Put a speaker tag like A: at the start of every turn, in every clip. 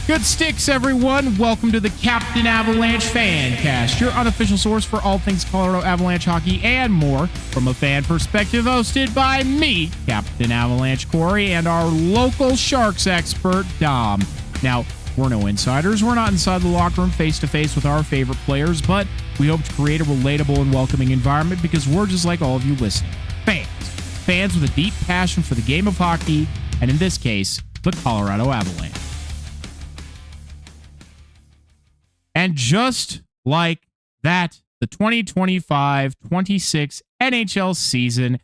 A: Good sticks, everyone. Welcome to the Captain Avalanche Fancast, your unofficial source for all things Colorado Avalanche hockey and more from a fan perspective, hosted by me, Captain Avalanche Corey, and our local Sharks expert, Dom. Now, we're no insiders. We're not inside the locker room face-to-face with our favorite players, but we hope to create a relatable and welcoming environment because we're just like all of you listening. Fans. Fans with a deep passion for the game of hockey, and in this case, the Colorado Avalanche. And just like that, the 2025-26 NHL season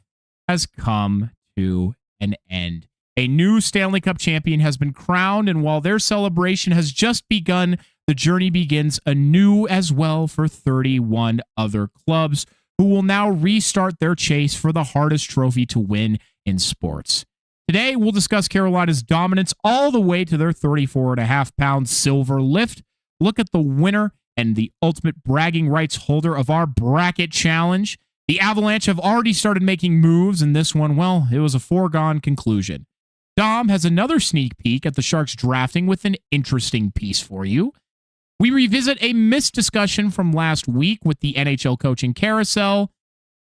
A: has come to an end. A new Stanley Cup champion has been crowned, and while their celebration has just begun, the journey begins anew as well for 31 other clubs who will now restart their chase for the hardest trophy to win in sports. Today, we'll discuss Carolina's dominance all the way to their 34.5-pound silver lift, look at the winner and the ultimate bragging rights holder of our bracket challenge. The Avalanche have already started making moves, and this one, well, it was a foregone conclusion. Dom has another sneak peek at the Sharks drafting with an interesting piece for you. We revisit a missed discussion from last week with the NHL coaching carousel,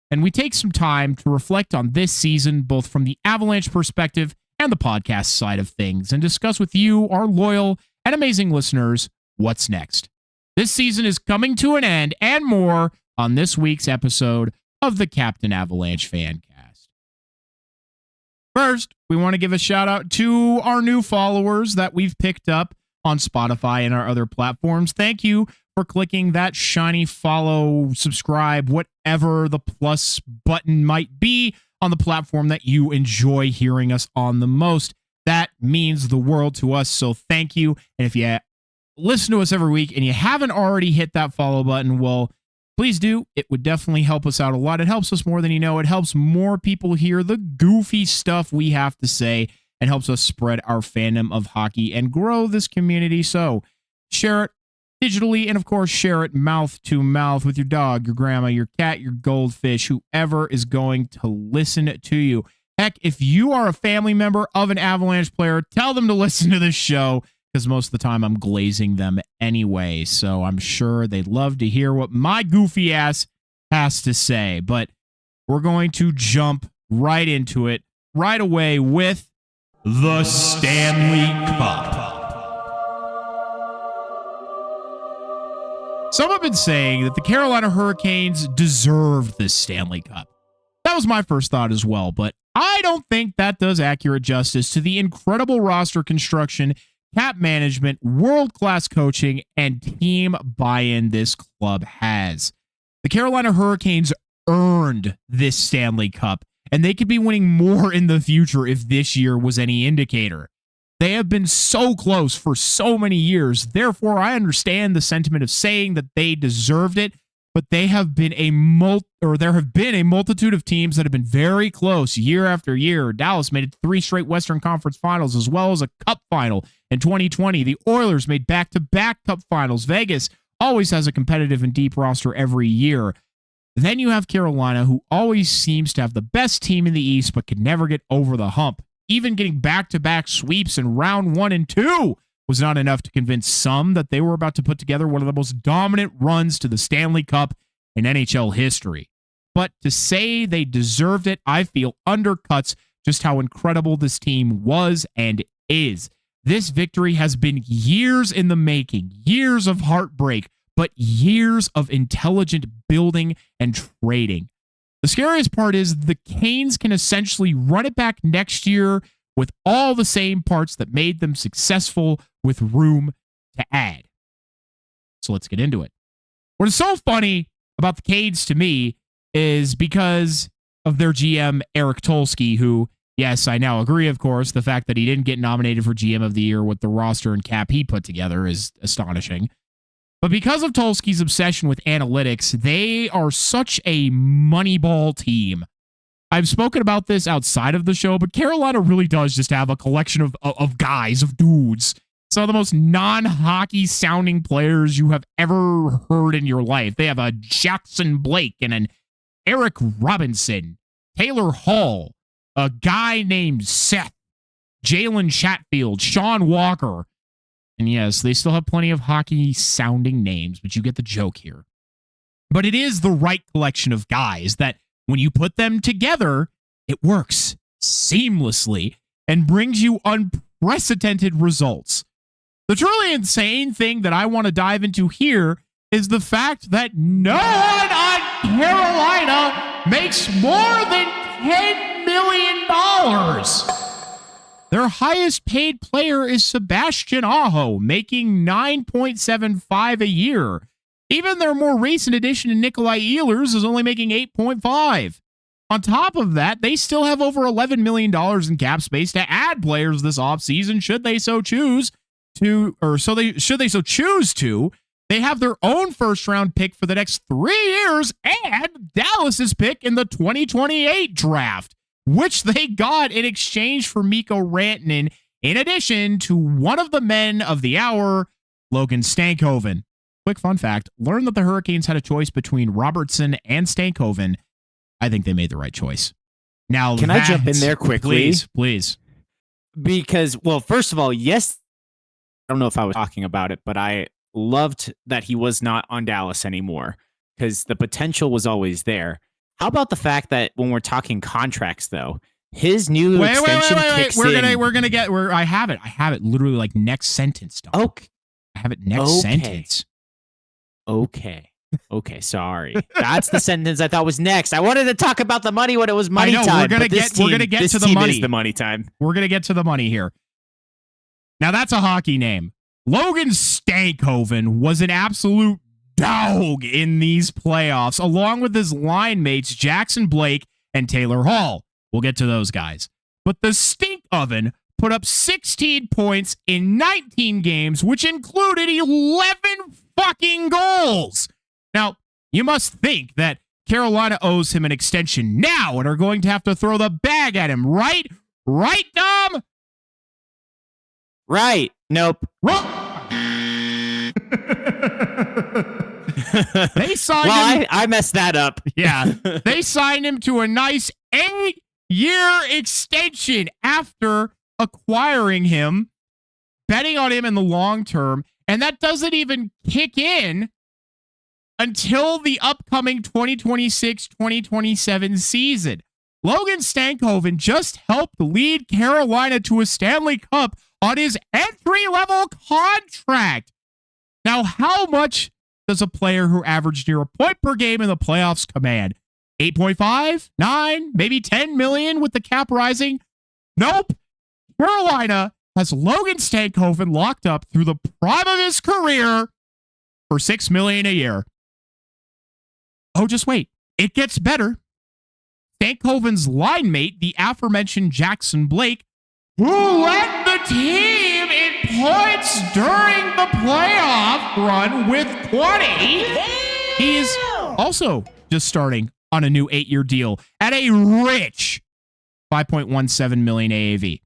A: and we take some time to reflect on this season, both from the Avalanche perspective and the podcast side of things, and discuss with you, our loyal and amazing listeners, what's next. This season is coming to an end and more on this week's episode of the Captain Avalanche Fancast. First, we want to give a shout out to our new followers that we've picked up on Spotify and our other platforms. Thank you for clicking that shiny follow, subscribe, whatever the plus button might be on the platform that you enjoy hearing us on the most. That means the world to us, so thank you. And if you listen to us every week and you haven't already hit that follow button, well, please do. It would definitely help us out a lot. It helps us more than you know. It helps more people hear the goofy stuff we have to say and helps us spread our fandom of hockey and grow this community. So share it digitally and, of course, share it mouth to mouth with your dog, your grandma, your cat, your goldfish, whoever is going to listen to you. Heck, if you are a family member of an Avalanche player, tell them to listen to this show, because most of the time I'm glazing them anyway, so I'm sure they'd love to hear what my goofy ass has to say. But we're going to jump right into it right away with the Stanley Cup. Some have been saying that the Carolina Hurricanes deserved this Stanley Cup. That was my first thought as well, but I don't think that does accurate justice to the incredible roster construction, cap management, world-class coaching, and team buy-in this club has. The Carolina Hurricanes earned this Stanley Cup, and they could be winning more in the future if this year was any indicator. They have been so close for so many years, therefore I understand the sentiment of saying that they deserved it, but they have been there have been a multitude of teams that have been very close year after year. Dallas made it 3 straight Western Conference Finals as well as a Cup final in 2020. The Oilers made back-to-back Cup finals. Vegas always has a competitive and deep roster every year. Then you have Carolina, who always seems to have the best team in the East but could never get over the hump. Even getting back-to-back sweeps in round 1 and 2 was not enough to convince some that they were about to put together one of the most dominant runs to the Stanley Cup in NHL history. But to say they deserved it, I feel undercuts just how incredible this team was and is. This victory has been years in the making, years of heartbreak, but years of intelligent building and trading. The scariest part is the Canes can essentially run it back next year with all the same parts that made them successful with room to add. So let's get into it. What is so funny about the Canes to me is because of their GM, Eric Tolsky, who, yes, I now agree, of course, the fact that he didn't get nominated for GM of the Year with the roster and cap he put together is astonishing. But because of Tolsky's obsession with analytics, they are such a moneyball team. I've spoken about this outside of the show, but Carolina really does just have a collection of guys, of dudes. Some of the most non-hockey sounding players you have ever heard in your life. They have a Jackson Blake and an Eric Robinson, Taylor Hall, a guy named Seth, Jalen Chatfield, Sean Walker, And yes, they still have plenty of hockey-sounding names, but you get the joke here. But it is the right collection of guys that when you put them together, it works seamlessly and brings you unprecedented results. The truly insane thing that I want to dive into here is the fact that no one on Carolina makes more than $10 million. Their highest paid player is Sebastian Aho, making $9.75 a year. Even their more recent addition to Nikolai Ehlers is only making $8.5. On top of that, they still have over $11 million in cap space to add players this offseason should they so choose to, should they so choose to. They have their own first-round pick for the next 3 years and Dallas's pick in the 2028 draft, which they got in exchange for Mikko Rantanen, in addition to one of the men of the hour, Logan Stankoven. Quick fun fact, learn that the Hurricanes had a choice between Robertson and Stankoven. I think they made the right choice. Now,
B: can I jump in there quickly?
A: Please.
B: Because, well, first of all, yes, I don't know if I was talking about it, but I loved that he was not on Dallas anymore because the potential was always there. How about the fact that when we're talking contracts, though, his new extension kicks in.
A: We're gonna get where I have it literally like next sentence. Dog.
B: Okay.
A: I have it next sentence.
B: Okay, sorry. That's the sentence I thought was next. I wanted to talk about the money when it was money time.
A: We're gonna get to the money.
B: Is the money time.
A: We're gonna get to the money here. Now that's a hockey name. Logan Stankoven was an absolute dog in these playoffs, along with his line mates Jackson Blake and Taylor Hall. We'll get to those guys. But the stink oven put up 16 points in 19 games, which included 11 fucking goals. Now, you must think that Carolina owes him an extension now and are going to have to throw the bag at him, right? Right, Dom?
B: Right. Nope.
A: They signed him.
B: I messed that up.
A: Yeah. They signed him to a nice 8-year extension after acquiring him, betting on him in the long term. And that doesn't even kick in until the upcoming 2026-2027 season. Logan Stankoven just helped lead Carolina to a Stanley Cup on his entry-level contract. Now, how much does a player who averaged near a point per game in the playoffs command? 8.5, 9, maybe 10 million with the cap rising? Nope. Carolina has Logan Stankoven locked up through the prime of his career for $6 million a year. Oh, just wait. It gets better. Stankoven's line mate, the aforementioned Jackson Blake, who led the team in points during the playoff run with 20. He is also just starting on a new 8-year deal at a rich $5.17 million AAV.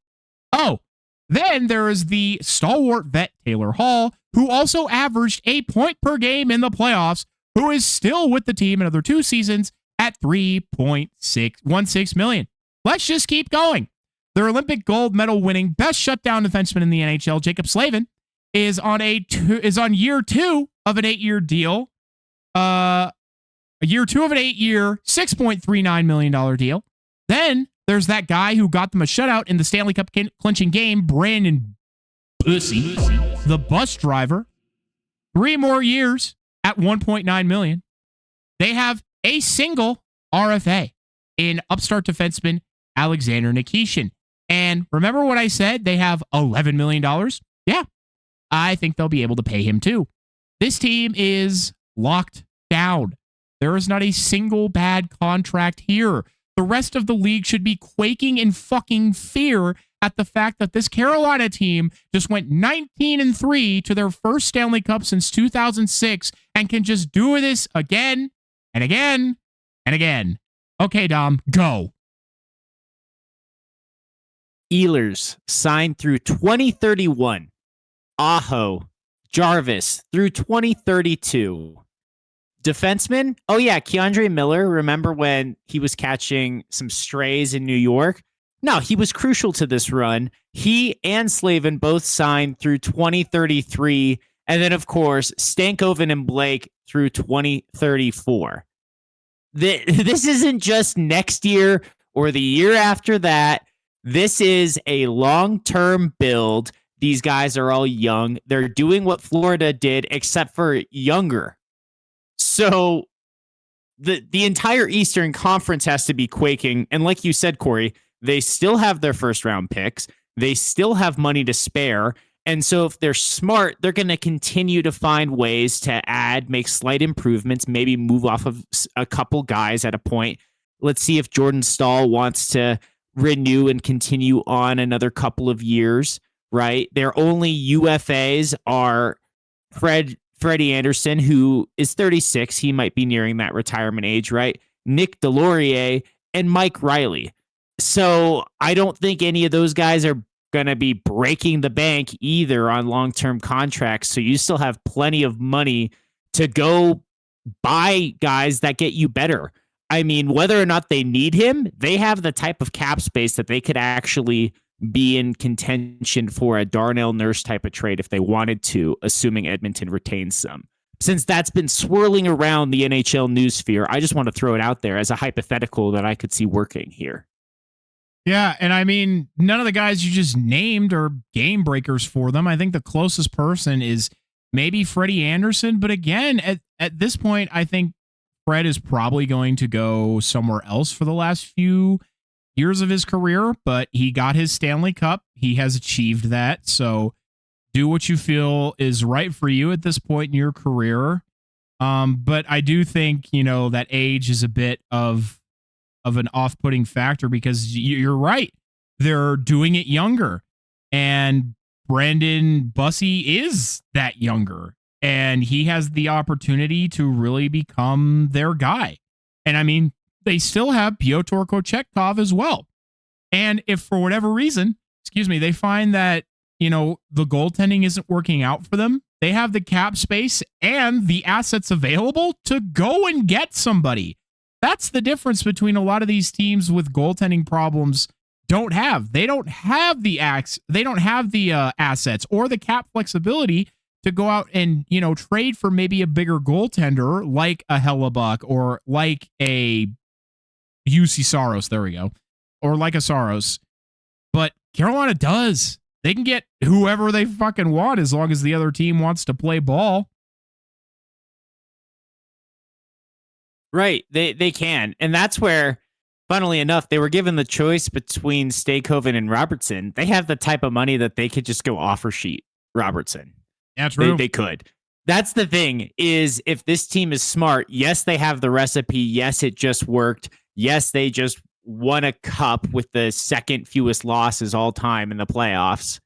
A: Oh, then there is the stalwart vet Taylor Hall, who also averaged a point per game in the playoffs, who is still with the team another 2 seasons at $3.616 million. Let's just keep going. Their Olympic gold medal winning best shutdown defenseman in the NHL, Jacob Slavin, is on year 2 of an 8-year deal. Year 2 of an 8-year, $6.39 million deal. Then there's that guy who got them a shutout in the Stanley Cup clinching game, Brandon Bussy, the bus driver. 3 more years at $1.9 million. They have a single RFA in upstart defenseman Alexander Nikishin. And remember what I said? They have $11 million? Yeah, I think they'll be able to pay him too. This team is locked down. There is not a single bad contract here. The rest of the league should be quaking in fucking fear at the fact that this Carolina team just went 19-3 to their first Stanley Cup since 2006 and can just do this again and again and again. Okay, Dom, go.
B: Ehlers signed through 2031. Aho, Jarvis through 2032. Defenseman? Oh, yeah, Keandre Miller. Remember when he was catching some strays in New York? No, he was crucial to this run. He and Slavin both signed through 2033. And then, of course, Stankoven and Blake through 2034. This isn't just next year or the year after that. This is a long-term build. These guys are all young. They're doing what Florida did, except for younger. So the entire Eastern Conference has to be quaking. And like you said, Corey, they still have their first-round picks. They still have money to spare. And so if they're smart, they're going to continue to find ways to add, make slight improvements, maybe move off of a couple guys at a point. Let's see if Jordan Staal wants to renew and continue on another couple of years, right? Their only UFAs are Freddie Anderson, who is 36. He might be nearing that retirement age, right? Nick Delorier and Mike Riley. So I don't think any of those guys are going to be breaking the bank either on long-term contracts. So you still have plenty of money to go buy guys that get you better. I mean, whether or not they need him, they have the type of cap space that they could actually be in contention for a Darnell Nurse type of trade if they wanted to, assuming Edmonton retains some. Since that's been swirling around the NHL news sphere, I just want to throw it out there as a hypothetical that I could see working here.
A: Yeah, and I mean, none of the guys you just named are game breakers for them. I think the closest person is maybe Freddie Anderson, but again, at this point, I think Fred is probably going to go somewhere else for the last few years of his career, but he got his Stanley Cup. He has achieved that, so do what you feel is right for you at this point in your career. But I do think, that age is a bit of an off-putting factor because you're right. They're doing it younger. And Brandon Bussey is that younger. And he has the opportunity to really become their guy. And I mean, they still have Pyotr Kochetkov as well. And if for whatever reason, they find that, the goaltending isn't working out for them, they have the cap space and the assets available to go and get somebody. That's the difference between a lot of these teams with goaltending problems don't have. They don't have the assets or the cap flexibility to go out and, trade for maybe a bigger goaltender like a Hellebuck or like a UC Saros. There we go. Or like a Saros. But Carolina does. They can get whoever they fucking want as long as the other team wants to play ball.
B: Right. They can. And that's where, funnily enough, they were given the choice between Stankoven and Robertson. They have the type of money that they could just go offer sheet Robertson.
A: Yeah, true.
B: They could. That's the thing is if this team is smart, yes, they have the recipe. Yes, it just worked. Yes, they just won a cup with the second fewest losses all time in the playoffs.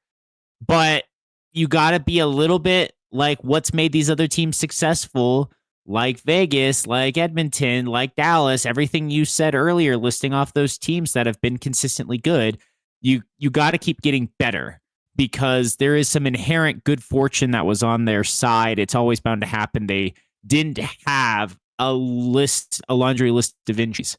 B: But you got to be a little bit like what's made these other teams successful, like Vegas, like Edmonton, like Dallas, everything you said earlier, listing off those teams that have been consistently good. You got to keep getting better because there is some inherent good fortune that was on their side. It's always bound to happen. They didn't have a laundry list of injuries.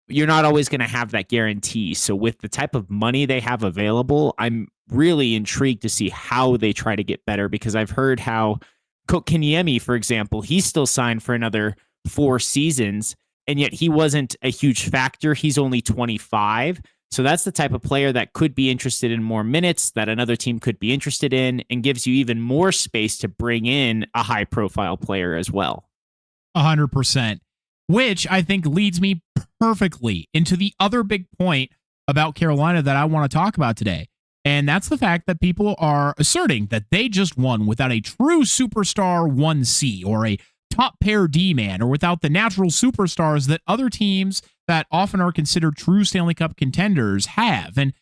B: You're not always going to have that guarantee. So with the type of money they have available, I'm really intrigued to see how they try to get better because I've heard how Kotkaniemi, for example, he's still signed for another 4 seasons, and yet he wasn't a huge factor. He's only 25. So that's the type of player that could be interested in more minutes that another team could be interested in and gives you even more space to bring in a high-profile player as well.
A: 100%. Which I think leads me perfectly into the other big point about Carolina that I want to talk about today. And that's the fact that people are asserting that they just won without a true superstar 1C or a top pair D-man or without the natural superstars that other teams that often are considered true Stanley Cup contenders have. And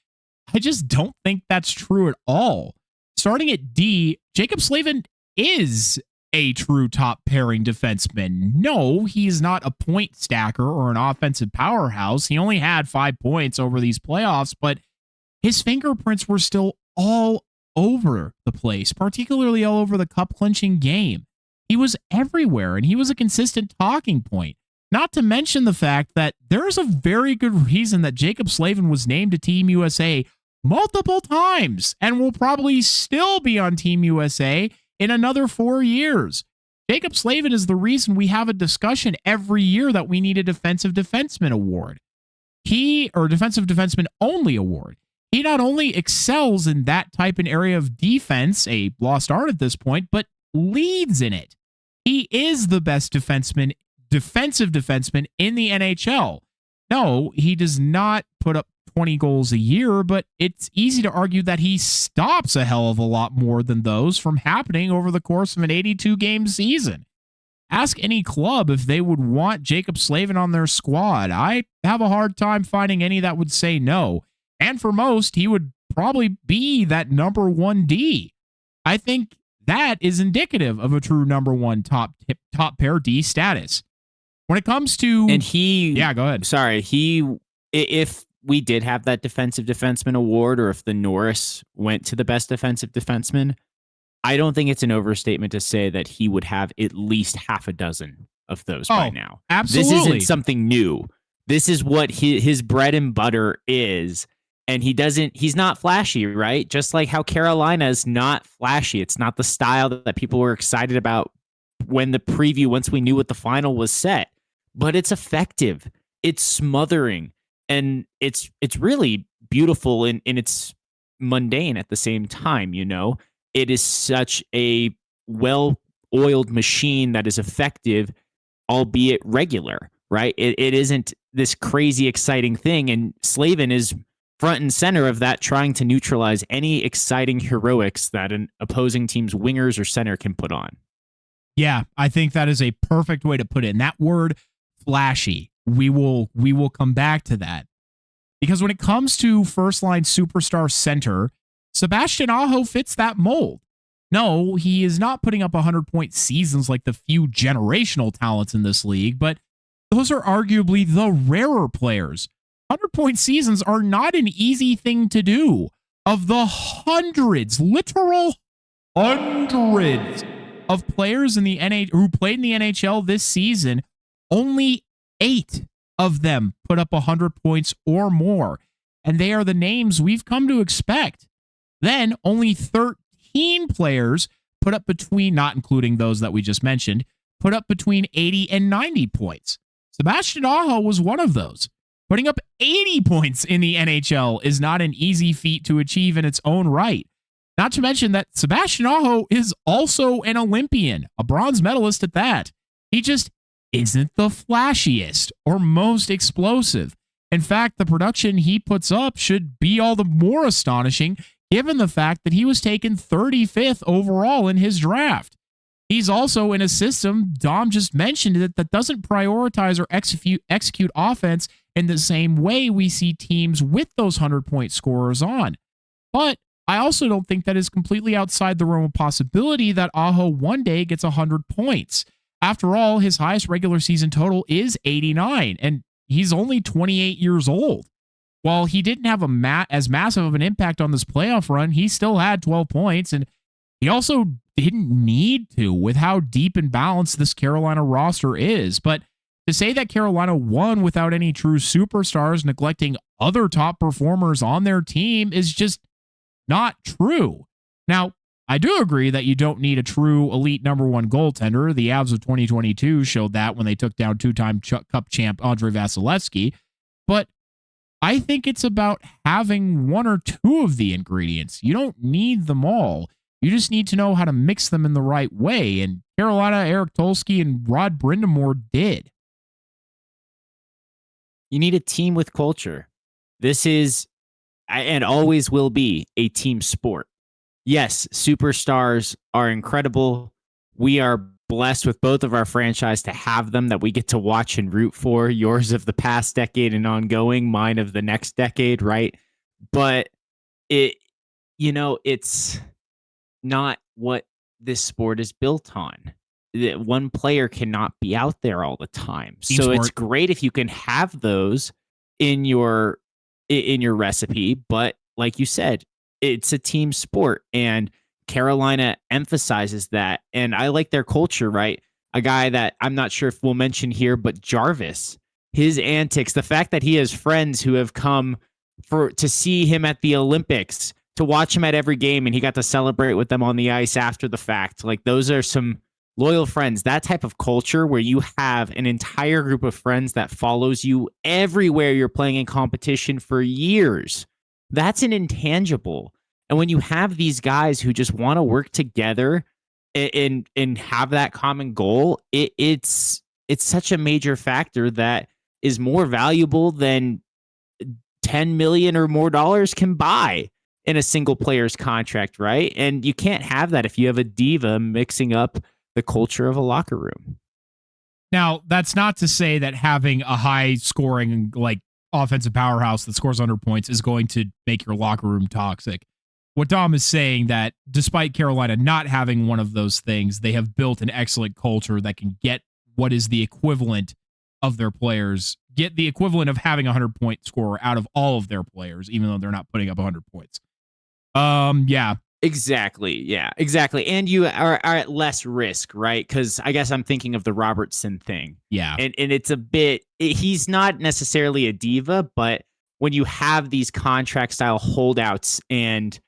A: I just don't think that's true at all. Starting at D, Jacob Slavin is a true top pairing defenseman. No, he's not a point stacker or an offensive powerhouse. He only had 5 points over these playoffs, but his fingerprints were still all over the place, particularly all over the cup clinching game. He was everywhere, and he was a consistent talking point. Not to mention the fact that there's a very good reason that Jacob Slavin was named to Team USA multiple times and will probably still be on Team USA in another 4 years. Jacob Slavin is the reason we have a discussion every year that we need a defensive defenseman award. Defensive defenseman only award. He not only excels in that type and area of defense, a lost art at this point, but leads in it. He is the best defensive defenseman in the NHL. No, he does not put up 20 goals a year, but it's easy to argue that he stops a hell of a lot more than those from happening over the course of an 82-game season. Ask any club if they would want Jacob Slavin on their squad. I have a hard time finding any that would say no. And for most, he would probably be that number 1D. I think that is indicative of a true number 1 top pair D status. When it comes to...
B: And
A: go ahead.
B: Sorry, if we did have that defensive defenseman award, or if the Norris went to the best defensive defenseman, I don't think it's an overstatement to say that he would have at least half a dozen of those by now.
A: Absolutely.
B: This isn't something new. This is what his bread and butter is. And he's not flashy, right? Just like how Carolina is not flashy. It's not the style that people were excited about once we knew what the final was set. But it's effective. It's smothering. And it's really beautiful and it's mundane at the same time, you know? It is such a well-oiled machine that is effective, albeit regular, right? It isn't this crazy exciting thing, and Slavin is front and center of that, trying to neutralize any exciting heroics that an opposing team's wingers or center can put on.
A: Yeah, I think that is a perfect way to put it. And that word, flashy, we will come back to that. Because when it comes to first-line superstar center, Sebastian Aho fits that mold. No, he is not putting up 100-point seasons like the few generational talents in this league, but those are arguably the rarer players. 100-point seasons are not an easy thing to do. Of the hundreds, literal hundreds of players in the who played in the NHL this season, only 8 of them put up 100 points or more, and they are the names we've come to expect. Then only 13 players put up between, not including those that we just mentioned, put up between 80 and 90 points. Sebastian Aho was one of those. Putting up 80 points in the NHL is not an easy feat to achieve in its own right. Not to mention that Sebastian Aho is also an Olympian, a bronze medalist at that. He just isn't the flashiest or most explosive. In fact, the production he puts up should be all the more astonishing given the fact that he was taken 35th overall in his draft. He's also in a system, Dom just mentioned, that doesn't prioritize or execute offense in the same way we see teams with those 100-point scorers on. But I also don't think that is completely outside the realm of possibility that Aho one day gets 100 points. After all, his highest regular season total is 89, and he's only 28 years old. While he didn't have as massive of an impact on this playoff run, he still had 12 points, and he also didn't need to with how deep and balanced this Carolina roster is. But to say that Carolina won without any true superstars, neglecting other top performers on their team, is just not true. Now, I do agree that you don't need a true elite number 1 goaltender. The Avs of 2022 showed that when they took down 2-time Cup champ Andrei Vasilevsky. But I think it's about having 1 or 2 of the ingredients. You don't need them all. You just need to know how to mix them in the right way. And Carolina, Eric Tolsky, and Rod Brindamore did.
B: You need a team with culture. This is, and always will be, a team sport. Yes, superstars are incredible. We are blessed with both of our franchise to have them that we get to watch and root for. Yours of the past decade and ongoing, mine of the next decade, right? But it's not what this sport is built on. One player cannot be out there all the time. So it's great if you can have those in your recipe, but like you said, it's a team sport, and Carolina emphasizes that. And I like their culture, right? a guy that I'm not sure if we'll mention here, but Jarvis, his antics, the fact that he has friends who have come to see him at the Olympics, to watch him at every game, and he got to celebrate with them on the ice after the fact. Like, those are some loyal friends. That type of culture where you have an entire group of friends that follows you everywhere you're playing in competition for years. That's an intangible. And when you have these guys who just want to work together and have that common goal, it's such a major factor that is more valuable than $10 million or more can buy in a single player's contract, right? And you can't have that if you have a diva mixing up the culture of a locker room.
A: Now, that's not to say that having a high scoring, like, offensive powerhouse that scores 100 points is going to make your locker room toxic. What Dom is saying, that despite Carolina not having one of those things, they have built an excellent culture that can get what is the equivalent of their players, get the equivalent of having a 100-point scorer out of all of their players, even though they're not putting up 100 points. Yeah.
B: Exactly. Yeah, exactly. And you are at less risk, right? Because I guess I'm thinking of the Robertson thing.
A: Yeah.
B: And it's a bit, he's not necessarily a diva, but when you have these contract style holdouts and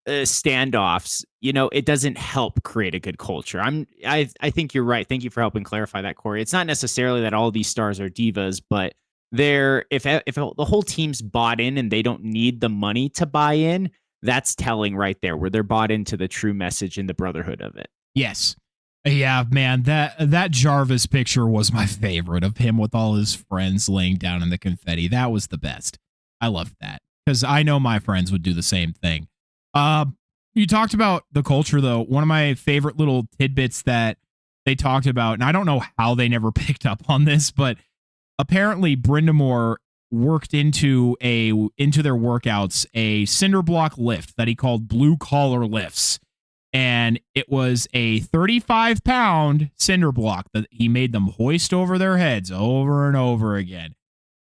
B: standoffs, it doesn't help create a good culture. I think you're right. Thank you for helping clarify that, Corey. It's not necessarily that all these stars are divas, but if the whole team's bought in and they don't need the money to buy in, that's telling right there, where they're bought into the true message and the brotherhood of it.
A: Yes. Yeah, man, that Jarvis picture was my favorite, of him with all his friends laying down in the confetti. That was the best. I loved that, because I know my friends would do the same thing. You talked about the culture, though. One of my favorite little tidbits that they talked about, and I don't know how they never picked up on this, but apparently Brind'Amour worked into their workouts a cinder block lift that he called blue collar lifts. And it was a 35-pound cinder block that he made them hoist over their heads over and over again.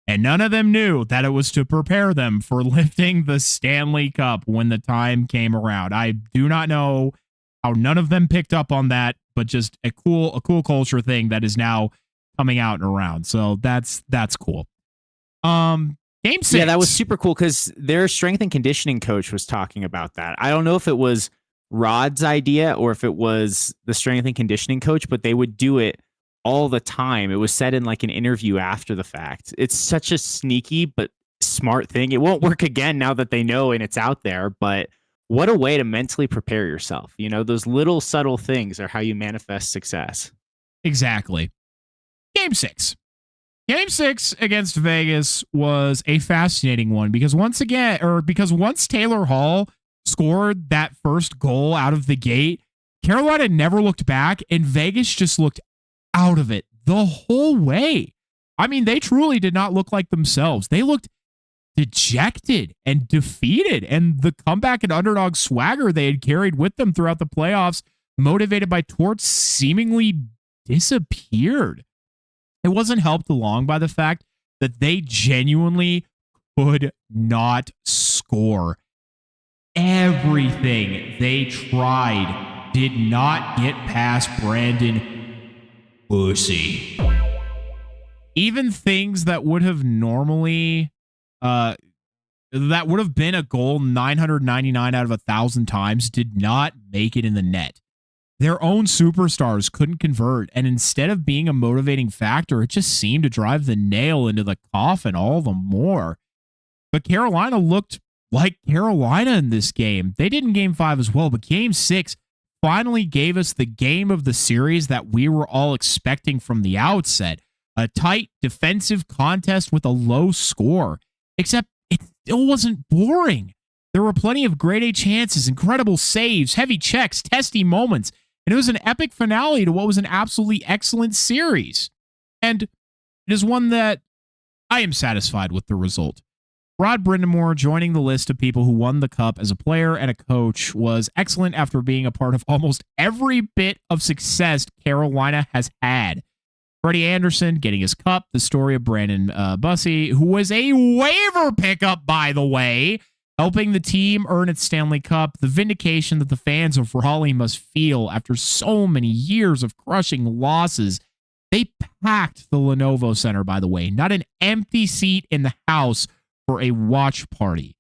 A: And none of them knew that it was to prepare them for lifting the Stanley Cup when the time came around. I do not know how none of them picked up on that, but just a cool culture thing that is now coming out and around. So that's cool. Game 6.
B: Yeah, that was super cool, because their strength and conditioning coach was talking about that. I don't know if it was Rod's idea or if it was the strength and conditioning coach, but they would do it all the time. It was said in like an interview after the fact. It's such a sneaky but smart thing. It won't work again now that they know and it's out there, but what a way to mentally prepare yourself. Those little subtle things are how you manifest success.
A: Exactly. Game 6. Game 6 against Vegas was a fascinating one, because once Taylor Hall scored that first goal out of the gate, Carolina never looked back, and Vegas just looked out of it the whole way. I mean, they truly did not look like themselves. They looked dejected and defeated, and the comeback and underdog swagger they had carried with them throughout the playoffs, motivated by Torts, seemingly disappeared. It wasn't helped along by the fact that they genuinely could not score. Everything they tried did not get past Brandon Pussy. Even things that would have normally, that would have been a goal 999 out of 1,000 times, did not make it in the net. Their own superstars couldn't convert, and instead of being a motivating factor, it just seemed to drive the nail into the coffin all the more. But Carolina looked like Carolina in this game. They did in Game 5 as well, but Game 6 finally gave us the game of the series that we were all expecting from the outset. A tight defensive contest with a low score, except it still wasn't boring. There were plenty of grade A chances, incredible saves, heavy checks, testy moments, and it was an epic finale to what was an absolutely excellent series. And it is one that I am satisfied with the result. Rod Brind'Amour joining the list of people who won the cup as a player and a coach was excellent after being a part of almost every bit of success Carolina has had. Freddie Anderson getting his cup, the story of Brandon Bussey, who was a waiver pickup, by the way, helping the team earn its Stanley Cup, the vindication that the fans of Raleigh must feel after so many years of crushing losses. They packed the Lenovo Center, by the way, not an empty seat in the house for a watch party.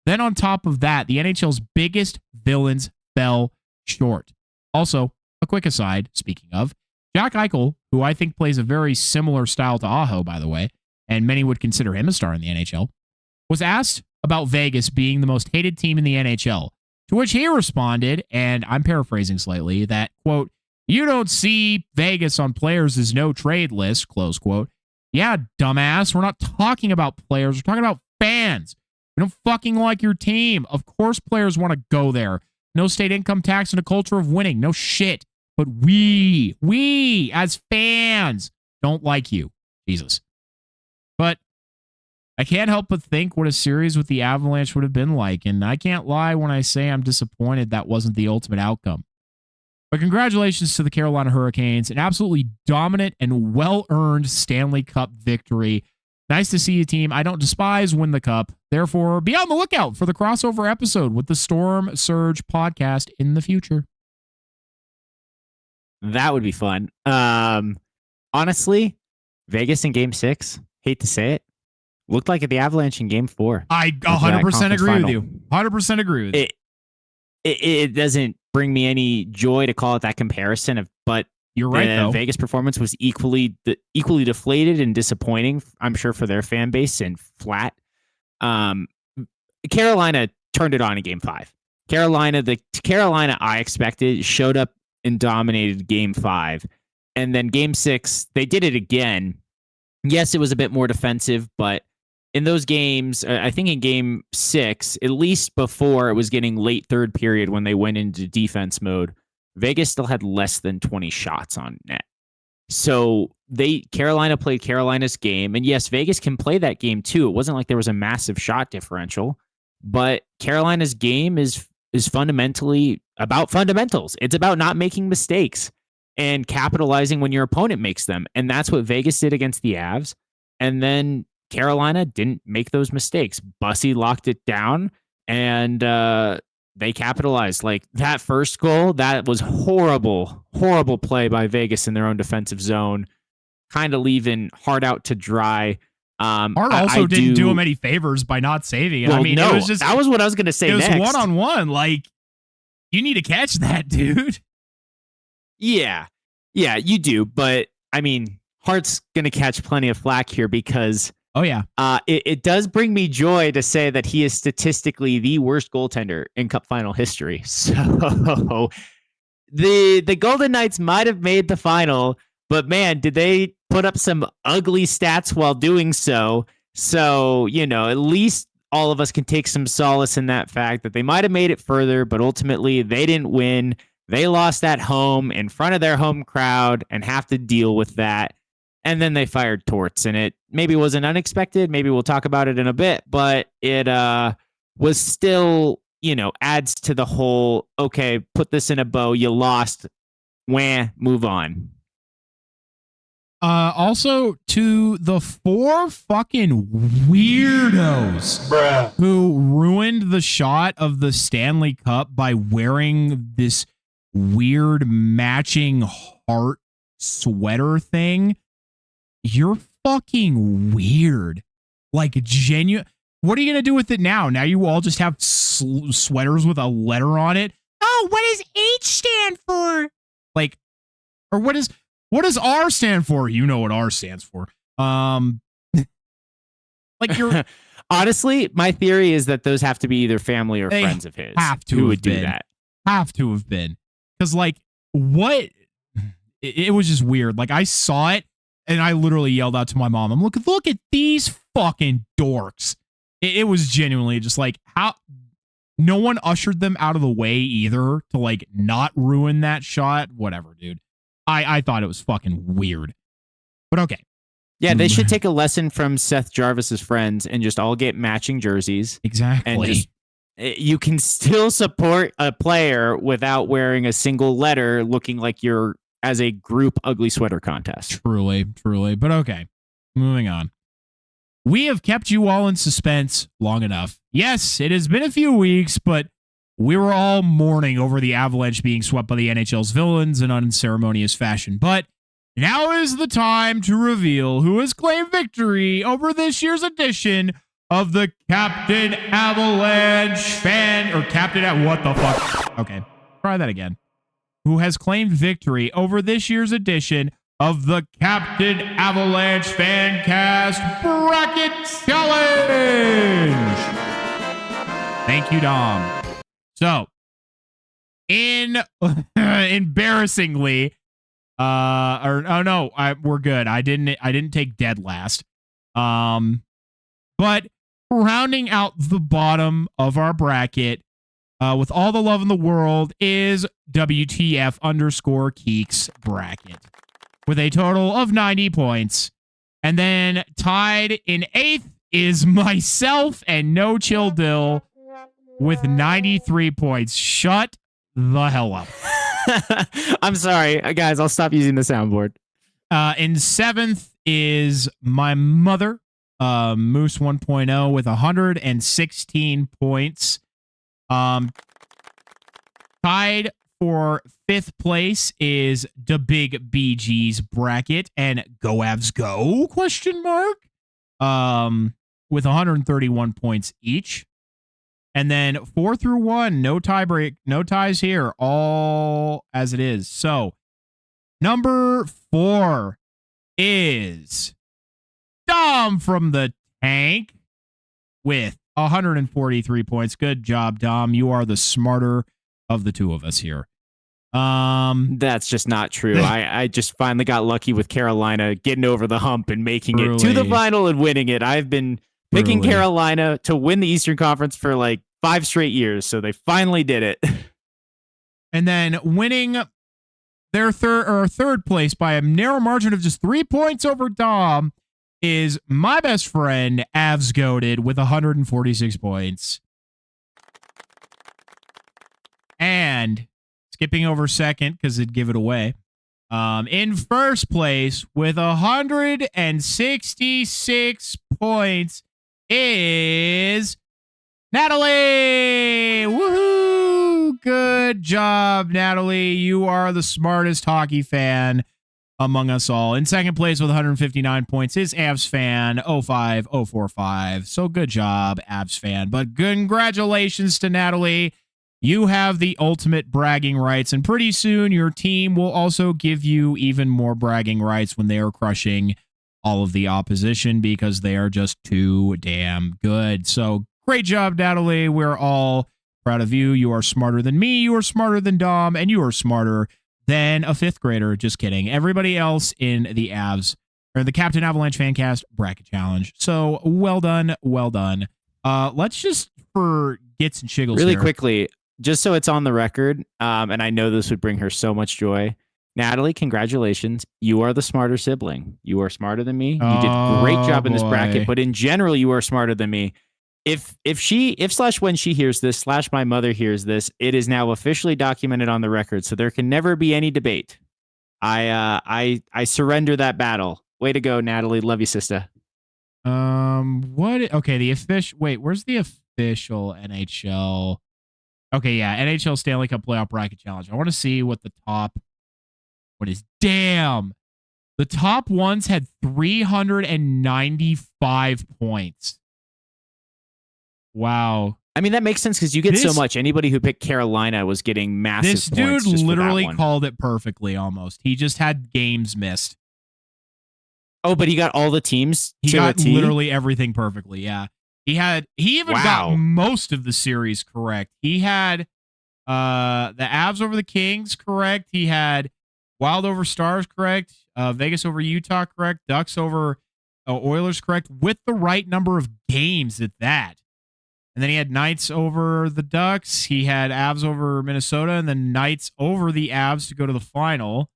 A: Then on top of that, the NHL's biggest villains fell short. Also, a quick aside, speaking of, Jack Eichel, who I think plays a very similar style to Aho, by the way, and many would consider him a star in the NHL, was asked about Vegas being the most hated team in the NHL, to which he responded, and I'm paraphrasing slightly, that, quote, "You don't see Vegas on players' no trade list," close quote. Yeah, dumbass, we're not talking about players, we're talking about fans. We don't fucking like your team. Of course players want to go there. No state income tax and a culture of winning. No shit. But we, as fans, don't like you. Jesus. But I can't help but think what a series with the Avalanche would have been like, and I can't lie when I say I'm disappointed that wasn't the ultimate outcome. But congratulations to the Carolina Hurricanes, an absolutely dominant and well-earned Stanley Cup victory. Nice to see a team I don't despise win the cup. Therefore, be on the lookout for the crossover episode with the Storm Surge podcast in the future.
B: That would be fun. Honestly, Vegas in Game 6, hate to say it, looked like the Avalanche in Game 4.
A: I 100% agree with you. 100% agree with you.
B: It doesn't bring me any joy to call it that comparison, but
A: you're right, though.
B: Vegas performance was equally deflated and disappointing, I'm sure, for their fan base, and flat. Carolina turned it on in Game 5. The Carolina I expected showed up and dominated Game 5. And then Game 6, they did it again. Yes, it was a bit more defensive, but in those games, I think in Game 6, at least before it was getting late third period when they went into defense mode, Vegas still had less than 20 shots on net. So Carolina played Carolina's game. And yes, Vegas can play that game too. It wasn't like there was a massive shot differential, but Carolina's game is fundamentally about fundamentals. It's about not making mistakes and capitalizing when your opponent makes them. And that's what Vegas did against the Avs. And then Carolina didn't make those mistakes. Bussy locked it down, and they capitalized. Like that first goal, that was horrible play by Vegas in their own defensive zone, kind of leaving Hart out to dry.
A: Hart also didn't do him any favors by not saving it.
B: Well,
A: I mean,
B: no,
A: it was just,
B: that was what I was going to say.
A: It was
B: next.
A: one-on-one. Like, you need to catch that, dude.
B: Yeah, you do. But I mean, Hart's going to catch plenty of flack here because it does bring me joy to say that he is statistically the worst goaltender in Cup final history. So the Golden Knights might have made the final, but man, did they put up some ugly stats while doing so. So, at least all of us can take some solace in that fact that they might have made it further, but ultimately they didn't win. They lost at home in front of their home crowd and have to deal with that. And then they fired Torts, and it maybe wasn't unexpected. Maybe we'll talk about it in a bit, but it was still, adds to the whole, okay, put this in a bow. You lost. Move on.
A: Also, to the 4 fucking weirdos who ruined the shot of the Stanley Cup by wearing this weird matching heart sweater thing. You're fucking weird. Like, genuine. What are you going to do with it now? Now you all just have sweaters with a letter on it? Oh, what does H stand for? Like, or what does R stand for? You know what R stands for. Like, you're...
B: Honestly, my theory is that those have to be either family or friends of his who would do that.
A: Have to have been. Because, like, what? It was just weird. Like, I saw it, and I literally yelled out to my mom, I'm look at these fucking dorks. It was genuinely just like, how no one ushered them out of the way either to, like, not ruin that shot. Whatever, dude. I thought it was fucking weird. But okay.
B: Yeah, they should take a lesson from Seth Jarvis's friends and just all get matching jerseys.
A: Exactly.
B: And just, you can still support a player without wearing a single letter looking like you're as a group ugly sweater contest.
A: Truly. But okay, moving on. we have kept you all in suspense long enough. Yes, it has been a few weeks, but we were all mourning over the Avalanche being swept by the NHL's villains in unceremonious fashion. But now is the time to reveal who has claimed victory over this year's edition of the Captain Avalanche what the fuck? Okay, try that again. Who has claimed victory over this year's edition of the Captain Avalanche Fancast Bracket Challenge. Thank you, Dom. So, embarrassingly, we're good. I didn't take dead last. But rounding out the bottom of our bracket, with all the love in the world, is WTF_Keeks bracket with a total of 90 points. And then tied in 8th is myself and No Chill Dill with 93 points. Shut the hell up.
B: I'm sorry, guys. I'll stop using the soundboard.
A: In 7th is my mother, Moose 1.0 with 116 points. Tied for 5th place is the Big BG's bracket and Go Avs Go ? With 131 points each. And then 4 through 1, no tie break, no ties here, all as it is. So number 4 is Dom from the Tank with 143 points. Good job, Dom. You are the smarter of the two of us here.
B: That's just not true. I just finally got lucky with Carolina getting over the hump and making it to the final and winning it. I've been picking Carolina to win the Eastern Conference for like 5 straight years, so they finally did it.
A: And then winning their third place by a narrow margin of just 3 points over Dom is my best friend, Avs Goated, with 146 points. And skipping over second because it'd give it away. In first place with 166 points is Natalie. Woohoo! Good job, Natalie. You are the smartest hockey fan among us all. In second place with 159 points is Avs fan 05045. So good job, Avs fan. But congratulations to Natalie. You have the ultimate bragging rights, and pretty soon your team will also give you even more bragging rights when they are crushing all of the opposition because they are just too damn good. So great job, Natalie. We're all proud of you. You are smarter than me. You are smarter than Dom, and you are smarter than a 5th grader. Just kidding. Everybody else in the Avs or the Captain Avalanche Fancast bracket challenge. So well done. Well done. Let's just for gits and shiggles
B: really
A: here.
B: Quickly. Just so it's on the record, and I know this would bring her so much joy. Natalie, congratulations. You are the smarter sibling. You are smarter than me. You did a great job in this bracket, but in general, you are smarter than me. If when she hears this, / my mother hears this, it is now officially documented on the record, so there can never be any debate. I surrender that battle. Way to go, Natalie. Love you, sister.
A: What? Okay, the official. Wait, where's the official NHL? Okay, yeah, NHL Stanley Cup Playoff Bracket Challenge. I want to see what the top. What is? Damn, the top ones had 395 points. Wow.
B: I mean, that makes sense because you get so much. Anybody who picked Carolina was getting massive points.
A: This dude literally called it perfectly almost. He just had games missed.
B: Oh, but he got all the teams?
A: He got literally everything perfectly, yeah. He even got most of the series correct. He had the Avs over the Kings correct. He had Wild over Stars correct. Vegas over Utah correct. Ducks over Oilers correct with the right number of games at that. And then he had Knights over the Ducks. He had Avs over Minnesota and then Knights over the Avs to go to the final.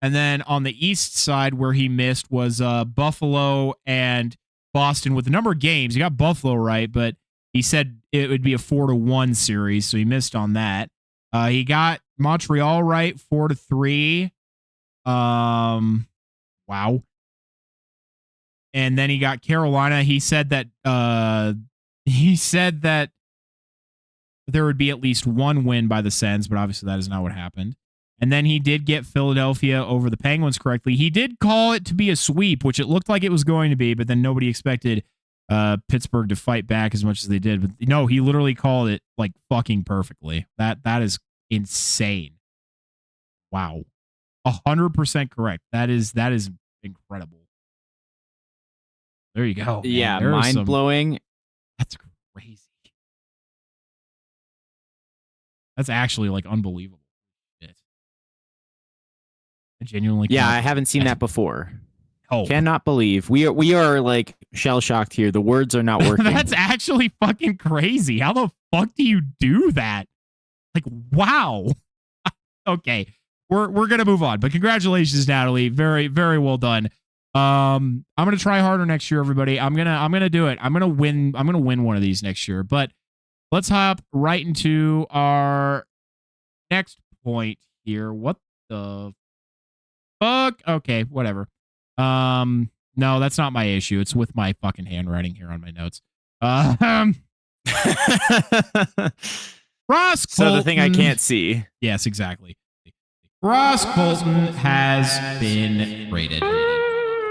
A: And then on the East side where he missed was Buffalo and Boston with the number of games. He got Buffalo right, but he said it would be a 4-1 series, so he missed on that. He got Montreal right 4-3. Wow. And then he got Carolina. He said that there would be at least one win by the Sens, but obviously that is not what happened. And then he did get Philadelphia over the Penguins correctly. He did call it to be a sweep, which it looked like it was going to be, but then nobody expected Pittsburgh to fight back as much as they did. But no, he literally called it like fucking perfectly. That is insane. Wow. 100% correct. That is incredible. There you go. Man.
B: Yeah, mind blowing.
A: That's crazy. That's actually like unbelievable. Shit. I genuinely.
B: Yeah, I haven't seen that before.
A: Oh,
B: cannot believe we are like shell shocked here. The words are not working.
A: That's actually fucking crazy. How the fuck do you do that? Like, wow. Okay, we're gonna move on. But congratulations, Natalie. Very, very well done. I'm gonna try harder next year, everybody. I'm gonna do it. I'm gonna win one of these next year. But let's hop right into our next point here. What the fuck? Okay, whatever. No, that's not my issue. It's with my fucking handwriting here on my notes. Ross Colton.
B: So the thing I can't see.
A: Yes, exactly. Ross Colton has been traded.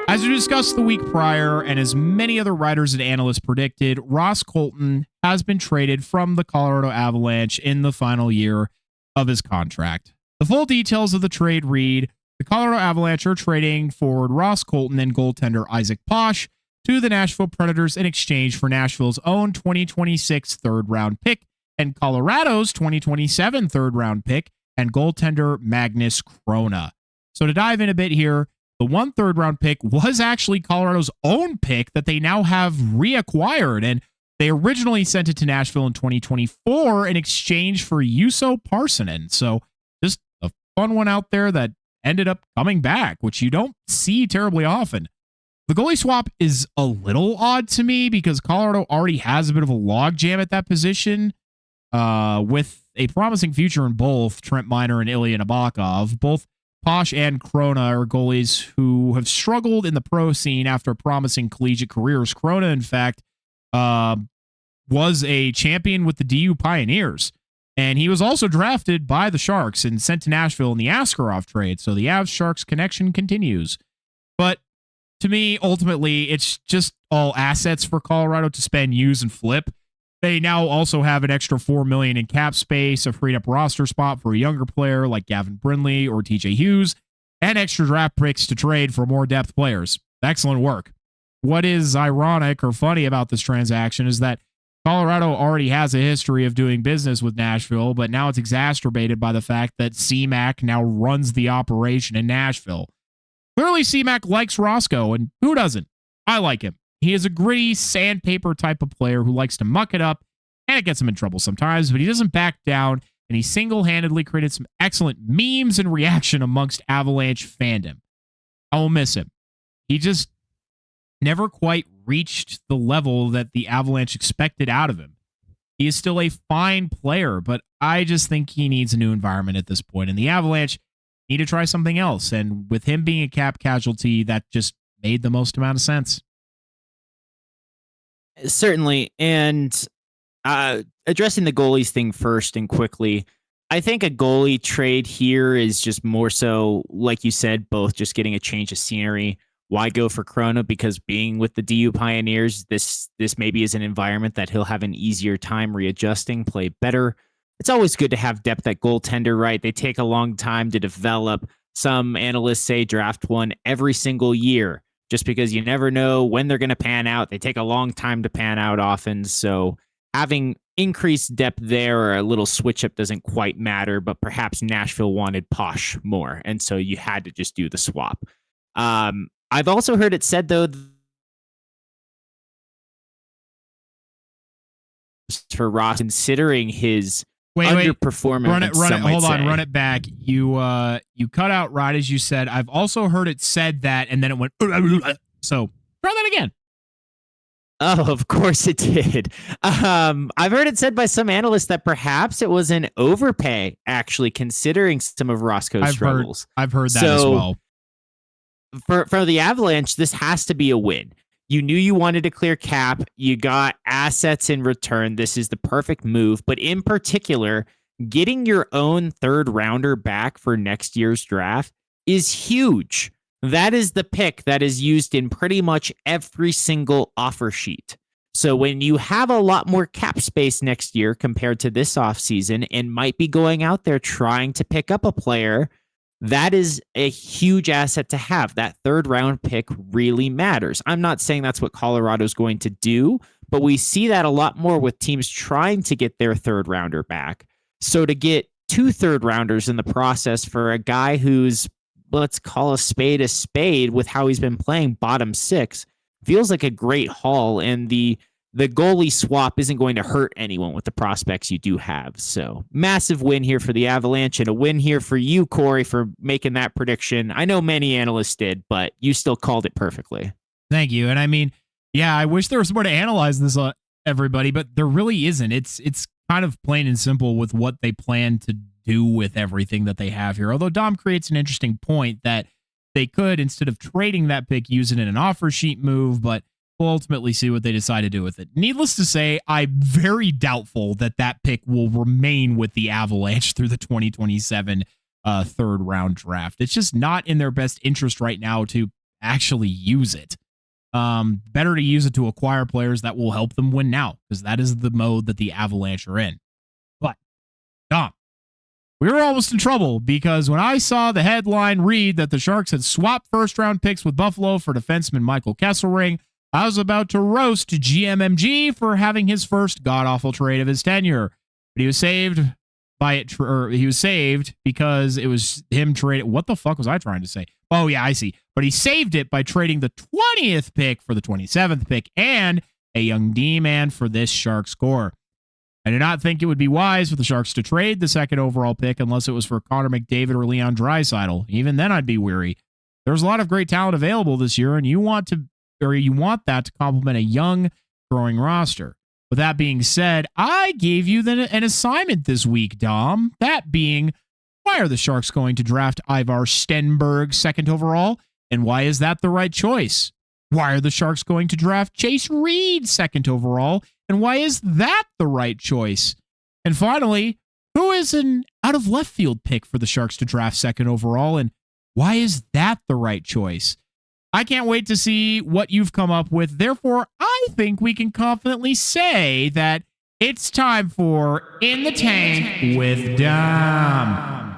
A: As we discussed the week prior, and as many other writers and analysts predicted, Ross Colton has been traded from the Colorado Avalanche in the final year of his contract. The full details of the trade read: the Colorado Avalanche are trading forward Ross Colton and goaltender Isaac Posh to the Nashville Predators in exchange for Nashville's own 2026 third-round pick and Colorado's 2027 third-round pick and goaltender Magnus Krona. So to dive in a bit here, the one third-round pick was actually Colorado's own pick that they now have reacquired, and they originally sent it to Nashville in 2024 in exchange for Juuso Parssinen. So just a fun one out there that ended up coming back, which you don't see terribly often. The goalie swap is a little odd to me because Colorado already has a bit of a logjam at that position with a promising future in both Trent Miner and Ilya Nabokov. Both Posh and Krona are goalies who have struggled in the pro scene after promising collegiate careers. Krona, in fact, was a champion with the DU Pioneers. And he was also drafted by the Sharks and sent to Nashville in the Askarov trade. So the Avs-Sharks connection continues. But to me, ultimately, it's just all assets for Colorado to spend, use, and flip. They now also have an extra $4 million in cap space, a freed up roster spot for a younger player like Gavin Brindley or TJ Hughes, and extra draft picks to trade for more depth players. Excellent work. What is ironic or funny about this transaction is that Colorado already has a history of doing business with Nashville, but now it's exacerbated by the fact that CMAC now runs the operation in Nashville. Clearly, CMAC likes Roscoe, and who doesn't? I like him. He is a gritty, sandpaper type of player who likes to muck it up, and it gets him in trouble sometimes, but he doesn't back down, and he single-handedly created some excellent memes and reaction amongst Avalanche fandom. I will miss him. He just never quite reached the level that the Avalanche expected out of him. He is still a fine player, but I just think he needs a new environment at this point, and the Avalanche need to try something else, and with him being a cap casualty, that just made the most amount of sense.
B: Certainly. And addressing the goalies thing first and quickly, I think a goalie trade here is just more so, like you said, both just getting a change of scenery. Why go for Krona? Because being with the DU Pioneers, this maybe is an environment that he'll have an easier time readjusting, play better. It's always good to have depth at goaltender, right? They take a long time to develop. Some analysts say draft one every single year, just because you never know when they're going to pan out. They take a long time to pan out often. So having increased depth there or a little switch up doesn't quite matter, but perhaps Nashville wanted Posh more. And so you had to just do the swap. I've also heard it said, though, for Ross, considering his underperformance.
A: Run it. Hold on, run it back. You cut out right as you said. I've also heard it said that, and then it went. So try that again.
B: Oh, of course it did. I've heard it said by some analysts that perhaps it was an overpay, actually, considering some of Roscoe's struggles.
A: I've heard that as well.
B: For the Avalanche, this has to be a win. You knew you wanted to clear cap. You got assets in return. This is the perfect move. But in particular, getting your own third rounder back for next year's draft is huge. That is the pick that is used in pretty much every single offer sheet. So when you have a lot more cap space next year compared to this offseason and might be going out there trying to pick up a player, that is a huge asset to have. That third round pick really matters. I'm not saying that's what Colorado's going to do, but we see that a lot more with teams trying to get their third rounder back. So to get 2 third rounders in the process for a guy who's, let's call a spade with how he's been playing bottom 6, feels like a great haul. And the goalie swap isn't going to hurt anyone with the prospects you do have. So massive win here for the Avalanche, and a win here for you, Corey, for making that prediction. I know many analysts did, but you still called it perfectly.
A: Thank you. And I mean, yeah, I wish there was more to analyze this, everybody, but there really isn't. It's kind of plain and simple with what they plan to do with everything that they have here. Although Dom creates an interesting point that they could, instead of trading that pick, use it in an offer sheet move, but we'll ultimately see what they decide to do with it. Needless to say, I'm very doubtful that that pick will remain with the Avalanche through the 2027 third round draft. It's just not in their best interest right now to actually use it. Better to use it to acquire players that will help them win now, because that is the mode that the Avalanche are in. But, Dom, we were almost in trouble, because when I saw the headline read that the Sharks had swapped first-round picks with Buffalo for defenseman Michael Kesselring, I was about to roast GMMG for having his first god-awful trade of his tenure. But he was saved by it, he was saved because it was him trading. What the fuck was I trying to say? Oh, yeah, I see. But he saved it by trading the 20th pick for the 27th pick and a young D-man for this Sharks score. I do not think it would be wise for the Sharks to trade the second overall pick unless it was for Connor McDavid or Leon Draisaitl. Even then, I'd be weary. There's a lot of great talent available this year, and you want that to complement a young, growing roster. With that being said, I gave you an assignment this week, Dom. That being, why are the Sharks going to draft Ivar Stenberg second overall, and why is that the right choice? Why are the Sharks going to draft Chase Reed second overall, and why is that the right choice? And finally, who is an out-of-left field pick for the Sharks to draft second overall, and why is that the right choice? I can't wait to see what you've come up with. Therefore, I think we can confidently say that it's time for In the Tank with Dom.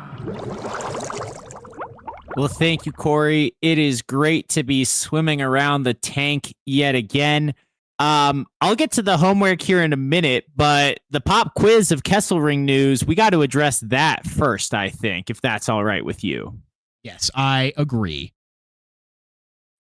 B: Well, thank you, Corey. It is great to be swimming around the tank yet again. I'll get to the homework here in a minute, but the pop quiz of Kesselring news, we got to address that first, I think, if that's all right with you.
A: Yes, I agree.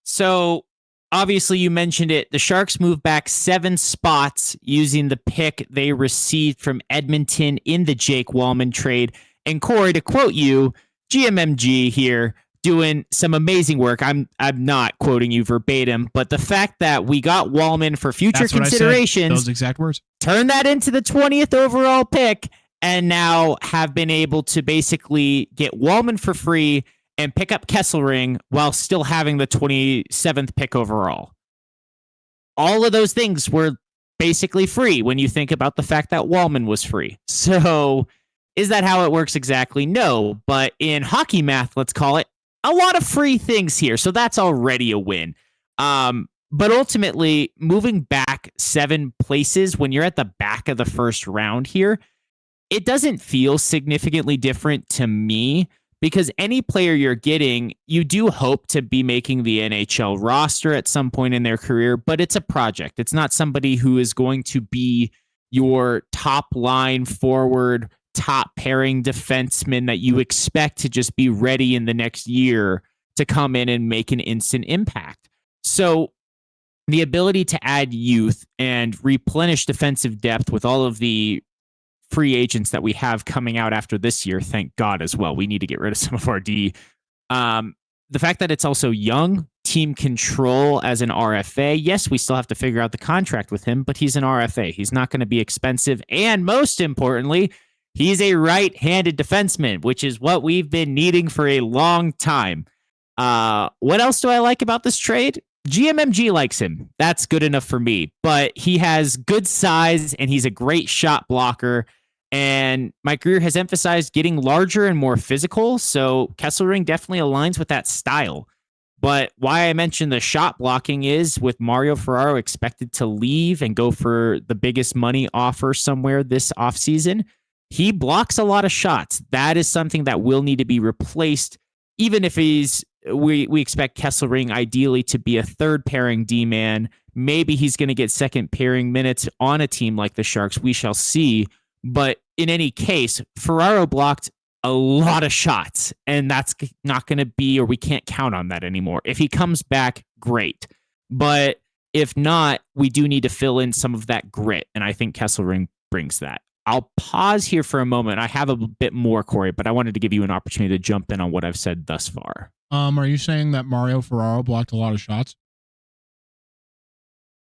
B: So, obviously, you mentioned it. The Sharks moved back 7 spots using the pick they received from Edmonton in the Jake Wallman trade. And Corey, to quote you, GMMG here, doing some amazing work. I'm not quoting you verbatim, but the fact that we got Wallman for future considerations,
A: those exact words,
B: turn that into the 20th overall pick, and now have been able to basically get Wallman for free and pick up Kesselring while still having the 27th pick overall. All of those things were basically free when you think about the fact that Wallman was free. So is that how it works exactly? No, but in hockey math, let's call it, a lot of free things here. So that's already a win. But ultimately, moving back 7 places when you're at the back of the first round here, it doesn't feel significantly different to me, because any player you're getting, you do hope to be making the NHL roster at some point in their career, but it's a project. It's not somebody who is going to be your top line forward, top pairing defenseman that you expect to just be ready in the next year to come in and make an instant impact. So the ability to add youth and replenish defensive depth with all of the free agents that we have coming out after this year, thank God as well. We need to get rid of some of our D. The fact that it's also young, team control as an RFA. Yes, we still have to figure out the contract with him, but he's an RFA. He's not going to be expensive. And most importantly, he's a right-handed defenseman, which is what we've been needing for a long time. What else do I like about this trade? GMMG likes him. That's good enough for me. But he has good size and he's a great shot blocker. And my career has emphasized getting larger and more physical. So Kesselring definitely aligns with that style. But why I mentioned the shot blocking is with Mario Ferraro expected to leave and go for the biggest money offer somewhere this offseason, he blocks a lot of shots. That is something that will need to be replaced, even if we expect Kesselring ideally to be a third pairing D-man. Maybe he's going to get second pairing minutes on a team like the Sharks. We shall see. But in any case, Ferraro blocked a lot of shots, and that's not going to be, or we can't count on that anymore. If he comes back, great. But if not, we do need to fill in some of that grit, and I think Kesselring brings that. I'll pause here for a moment. I have a bit more, Corey, but I wanted to give you an opportunity to jump in on what I've said thus far.
A: Are you saying that Mario Ferraro blocked a lot of shots?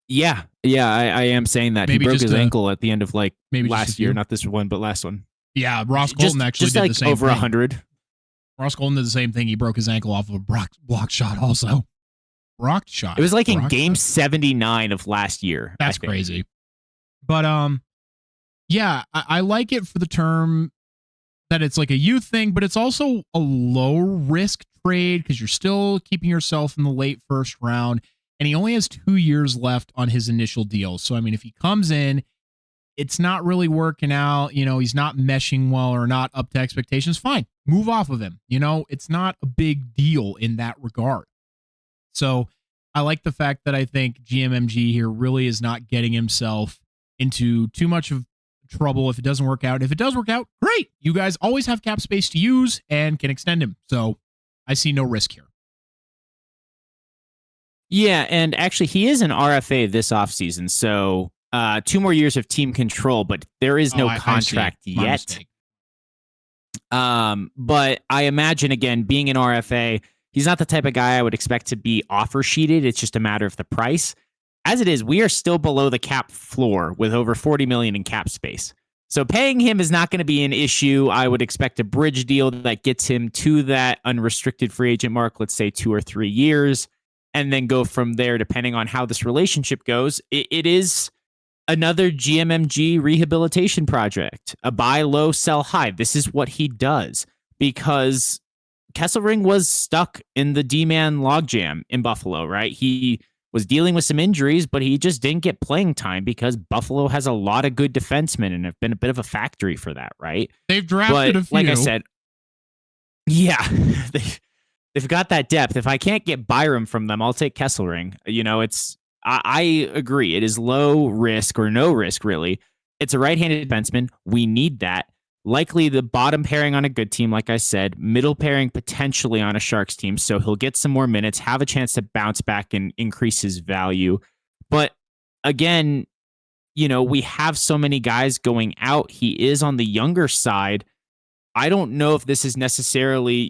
B: Yeah, I am saying that.
A: Maybe
B: he broke his ankle at the end of last year, not this one, but last one.
A: Yeah, Ross Colton actually did the same
B: over
A: thing.
B: 100.
A: Ross Colton did the same thing. He broke his ankle off of a block shot also. Blocked shot.
B: It was like in game 79 of last year.
A: That's crazy. But yeah, I like it for the term that it's like a youth thing, but it's also a low risk trade because you're still keeping yourself in the late first round. And he only has 2 years left on his initial deal. So, I mean, if he comes in, it's not really working out, he's not meshing well or not up to expectations, fine, move off of him. It's not a big deal in that regard. So I like the fact that I think GMMG here really is not getting himself into too much of trouble if it doesn't work out. If it does work out, great. You guys always have cap space to use and can extend him. So I see no risk here.
B: Yeah, and actually he is an RFA this offseason, so 2 more years of team control, but there is no contract yet. But I imagine, again, being an RFA, he's not the type of guy I would expect to be offer sheeted. It's just a matter of the price. As it is, we are still below the cap floor with over $40 million in cap space. So paying him is not going to be an issue. I would expect a bridge deal that gets him to that unrestricted free agent mark, let's say 2 or 3 years, and then go from there depending on how this relationship goes. It is another GMMG rehabilitation project, a buy low, sell high. This is what he does because Kesselring was stuck in the D-man logjam in Buffalo, right? He was dealing with some injuries, but he just didn't get playing time because Buffalo has a lot of good defensemen and have been a bit of a factory for that, right?
A: They've drafted a few.
B: Like I said, yeah, they've got that depth. If I can't get Byram from them, I'll take Kesselring. I agree. It is low risk or no risk, really. It's a right-handed defenseman. We need that. Likely the bottom pairing on a good team, like I said, middle pairing potentially on a Sharks team. So he'll get some more minutes, have a chance to bounce back and increase his value. But again, we have so many guys going out. He is on the younger side. I don't know if this is necessarily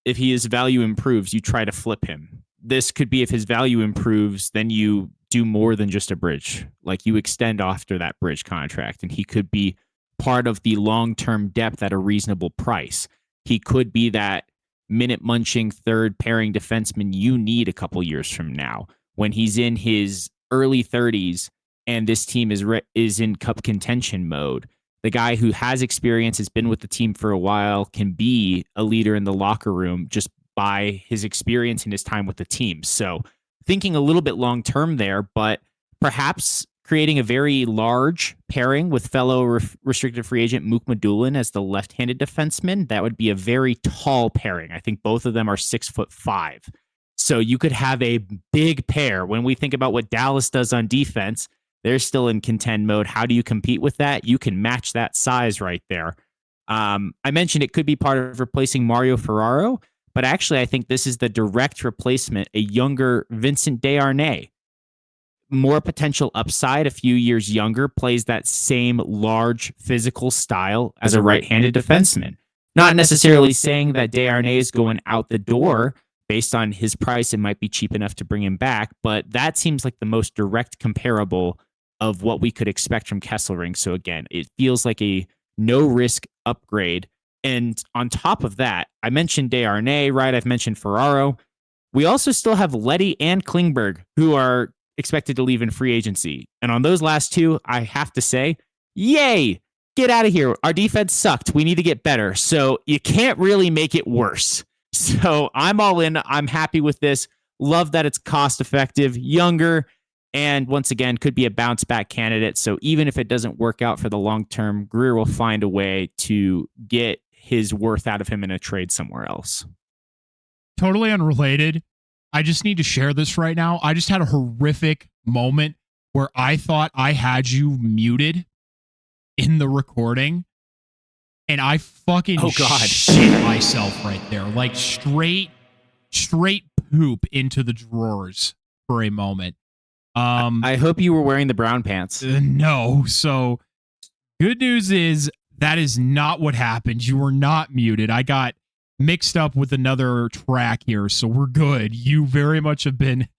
B: if his value improves, you try to flip him. This could be if his value improves, then you do more than just a bridge. Like you extend after that bridge contract, and he could be part of the long-term depth at a reasonable price. He could be that minute-munching third pairing defenseman you need a couple years from now when he's in his early 30s and this team is in cup contention mode. The guy who has experience, has been with the team for a while, can be a leader in the locker room just by his experience and his time with the team. So thinking a little bit long-term there, but perhaps creating a very large pairing with fellow restricted free agent Mook Madulin as the left-handed defenseman. That would be a very tall pairing. I think both of them are 6'5". So you could have a big pair. When we think about what Dallas does on defense, they're still in contend mode. How do you compete with that? You can match that size right there. I mentioned it could be part of replacing Mario Ferraro, but actually I think this is the direct replacement, a younger Vincent Desharnais. More potential upside, a few years younger, plays that same large physical style as a right-handed defenseman. Not necessarily saying that Desharnais is going out the door based on his price. It might be cheap enough to bring him back, but that seems like the most direct comparable of what we could expect from Kesselring. So again, it feels like a no-risk upgrade. And on top of that, I mentioned Desharnais, right? I've mentioned Ferraro. We also still have Leddy and Klingberg, who are expected to leave in free agency. And on those last two, I have to say, yay, get out of here. Our defense sucked. We need to get better. So you can't really make it worse. So I'm all in. I'm happy with this. Love that it's cost effective, younger, and once again, could be a bounce back candidate. So even if it doesn't work out for the long term, Greer will find a way to get his worth out of him in a trade somewhere else.
A: Totally unrelated. I just need to share this right now. I just had a horrific moment where I thought I had you muted in the recording, and I fucking shit myself right there. Like straight poop into the drawers for a moment.
B: I hope you were wearing the brown pants.
A: No. So good news is that is not what happened. You were not muted. I got mixed up with another track here, so we're good. You very much have been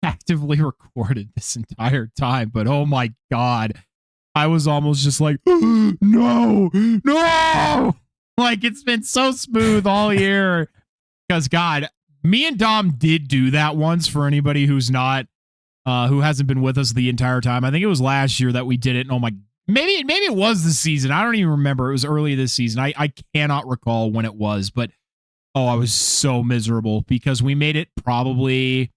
A: actively recorded this entire time, but oh my God, I was almost just like, no, like it's been so smooth all year. Because God, me and Dom did do that once. For anybody who's not, who hasn't been with us the entire time, I think it was last year that we did it. And oh my, maybe it was this season. I don't even remember. It was early this season. I cannot recall when it was, but oh, I was so miserable because we made it probably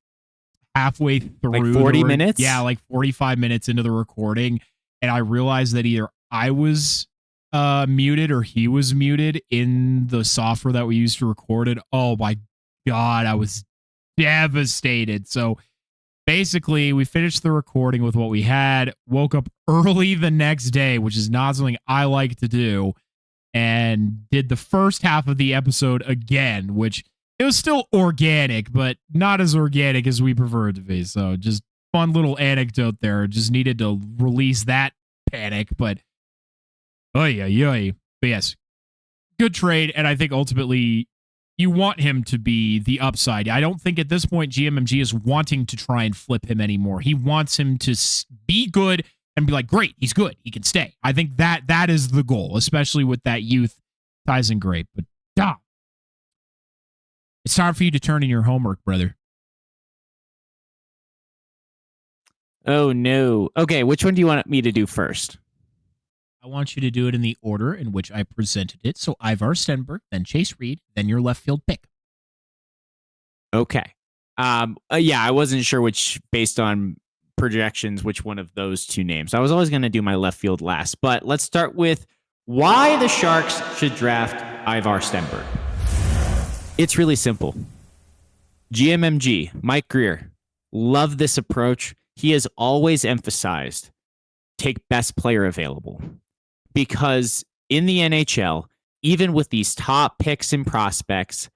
A: halfway through.
B: Like 40 minutes?
A: Yeah, like 45 minutes into the recording. And I realized that either I was muted or he was muted in the software that we used to record it. Oh my God, I was devastated. So basically, we finished the recording with what we had, woke up early the next day, which is not something I like to do, and did the first half of the episode again, which it was still organic, but not as organic as we prefer it to be. So just fun little anecdote there. Just needed to release that panic, but But yes, good trade, and I think ultimately you want him to be the upside. I don't think at this point GMMG is wanting to try and flip him anymore. He wants him to be good and be like, great, he's good, he can stay. I think that is the goal, especially with that youth. Ties in great, but Dom, it's time for you to turn in your homework, brother.
B: Oh, no. Okay, which one do you want me to do first?
A: I want you to do it in the order in which I presented it. So Ivar Stenberg, then Chase Reed, then your left field pick.
B: Okay. Yeah, I wasn't sure which, based on projections, which one of those two names. I was always going to do my left field last, but let's start with why the Sharks should draft Ivar Stenberg. It's really simple. GMMG, Mike Greer, love this approach. He has always emphasized take best player available, because in the NHL, even with these top picks and prospects,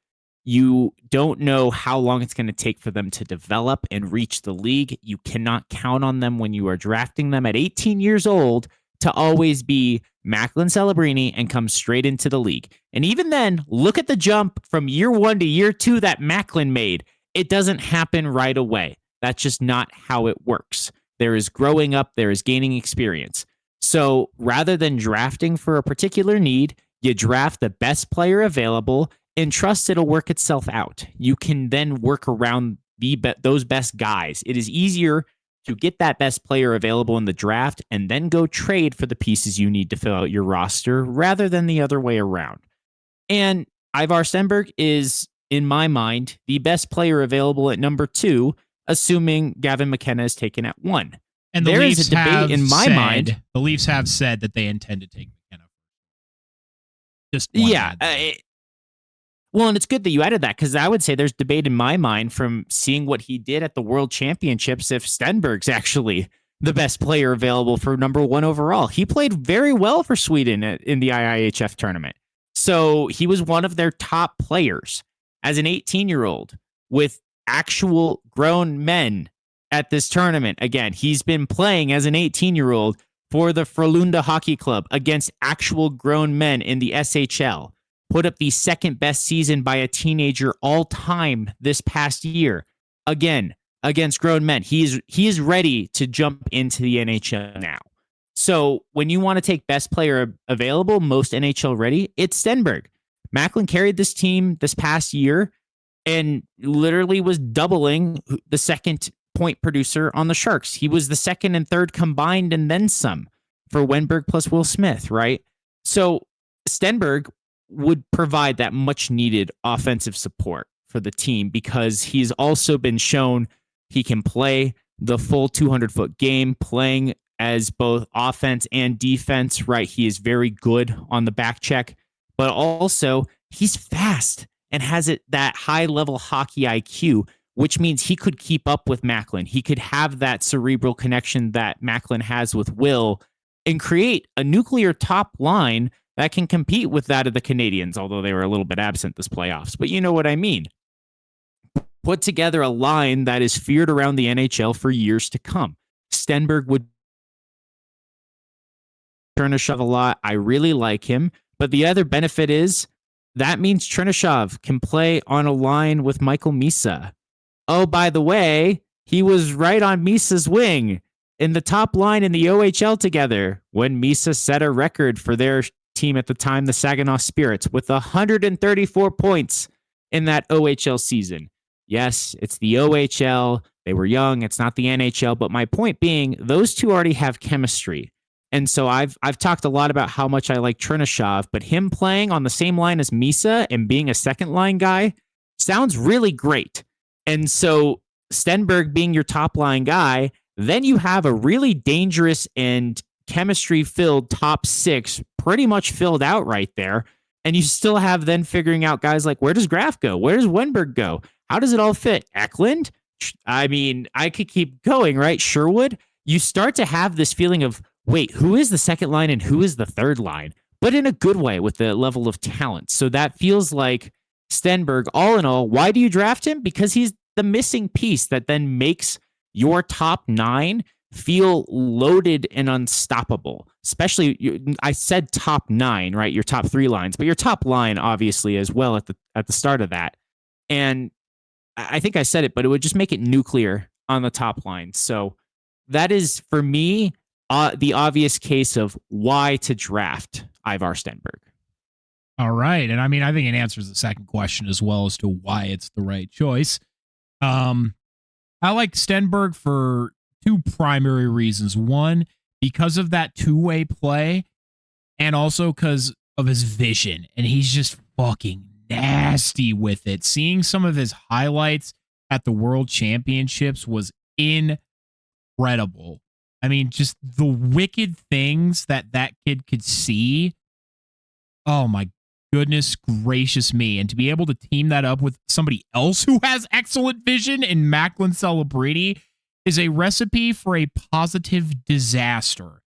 B: you don't know how long it's going to take for them to develop and reach the league. You cannot count on them when you are drafting them at 18 years old to always be Macklin Celebrini and come straight into the league. And even then, look at the jump from year 1 to year 2 that Macklin made. It doesn't happen right away. That's just not how it works. There is growing up, there is gaining experience. So rather than drafting for a particular need, you draft the best player available and trust it'll work itself out. You can then work around those best guys. It is easier to get that best player available in the draft and then go trade for the pieces you need to fill out your roster rather than the other way around. And Ivar Stenberg is, in my mind, the best player available at number 2, assuming Gavin McKenna is taken at 1.
A: And
B: there is a debate in my mind.
A: The Leafs have said that they intend to take McKenna. Just one.
B: Yeah. Well, and it's good that you added that, because I would say there's debate in my mind from seeing what he did at the World Championships if Stenberg's actually the best player available for number 1 overall. He played very well for Sweden in the IIHF tournament. So he was one of their top players as an 18-year-old with actual grown men at this tournament. Again, he's been playing as an 18-year-old for the Frölunda Hockey Club against actual grown men in the SHL. Put up the second best season by a teenager all time this past year. Again, against grown men. He is ready to jump into the NHL now. So when you want to take best player available, most NHL ready, it's Stenberg. Macklin carried this team this past year and literally was doubling the second point producer on the Sharks. He was the second and third combined and then some for Wenberg plus Will Smith, right? So Stenberg would provide that much needed offensive support for the team because he's also been shown he can play the full 200-foot game, playing as both offense and defense, right? He is very good on the back check, but also he's fast and has that high-level hockey IQ, which means he could keep up with Macklin. He could have that cerebral connection that Macklin has with Will and create a nuclear top line that can compete with that of the Canadians, although they were a little bit absent this playoffs. But you know what I mean. Put together a line that is feared around the NHL for years to come. Stenberg would Chernyshov a lot. I really like him. But the other benefit is that means Chernyshov can play on a line with Michael Misa. Oh, by the way, he was right on Misa's wing in the top line in the OHL together when Misa set a record for their team at the time, the Saginaw Spirits, with 134 points in that OHL season. Yes, it's the OHL. They were young. It's not the NHL. But my point being, those two already have chemistry. And so I've talked a lot about how much I like Chernyshov, but him playing on the same line as Misa and being a second line guy sounds really great. And so Stenberg being your top line guy, then you have a really dangerous and chemistry-filled top six pretty much filled out right there. And you still have then figuring out guys like, where does Graf go? Where does Wenberg go? How does it all fit? Eklund? I mean, I could keep going, right? Sherwood? You start to have this feeling of, wait, who is the second line and who is the third line? But in a good way with the level of talent. So that feels like Stenberg, all in all, why do you draft him? Because he's the missing piece that then makes your top nine feel loaded and unstoppable. Especially, I said top nine, right? Your top three lines, but your top line obviously as well at the start of that. And I think I said it, but it would just make it nuclear on the top line. So that is, for me, the obvious case of why to draft Ivar Stenberg.
A: All right. And I mean, I think it answers the second question as well as to why it's the right choice. I like Stenberg for two primary reasons. One, because of that two-way play, and also because of his vision. And he's just fucking nasty with it. Seeing some of his highlights at the World Championships was incredible. I mean, just the wicked things that kid could see. Oh my goodness gracious me. And to be able to team that up with somebody else who has excellent vision in Macklin Celebrini is a recipe for a positive disaster.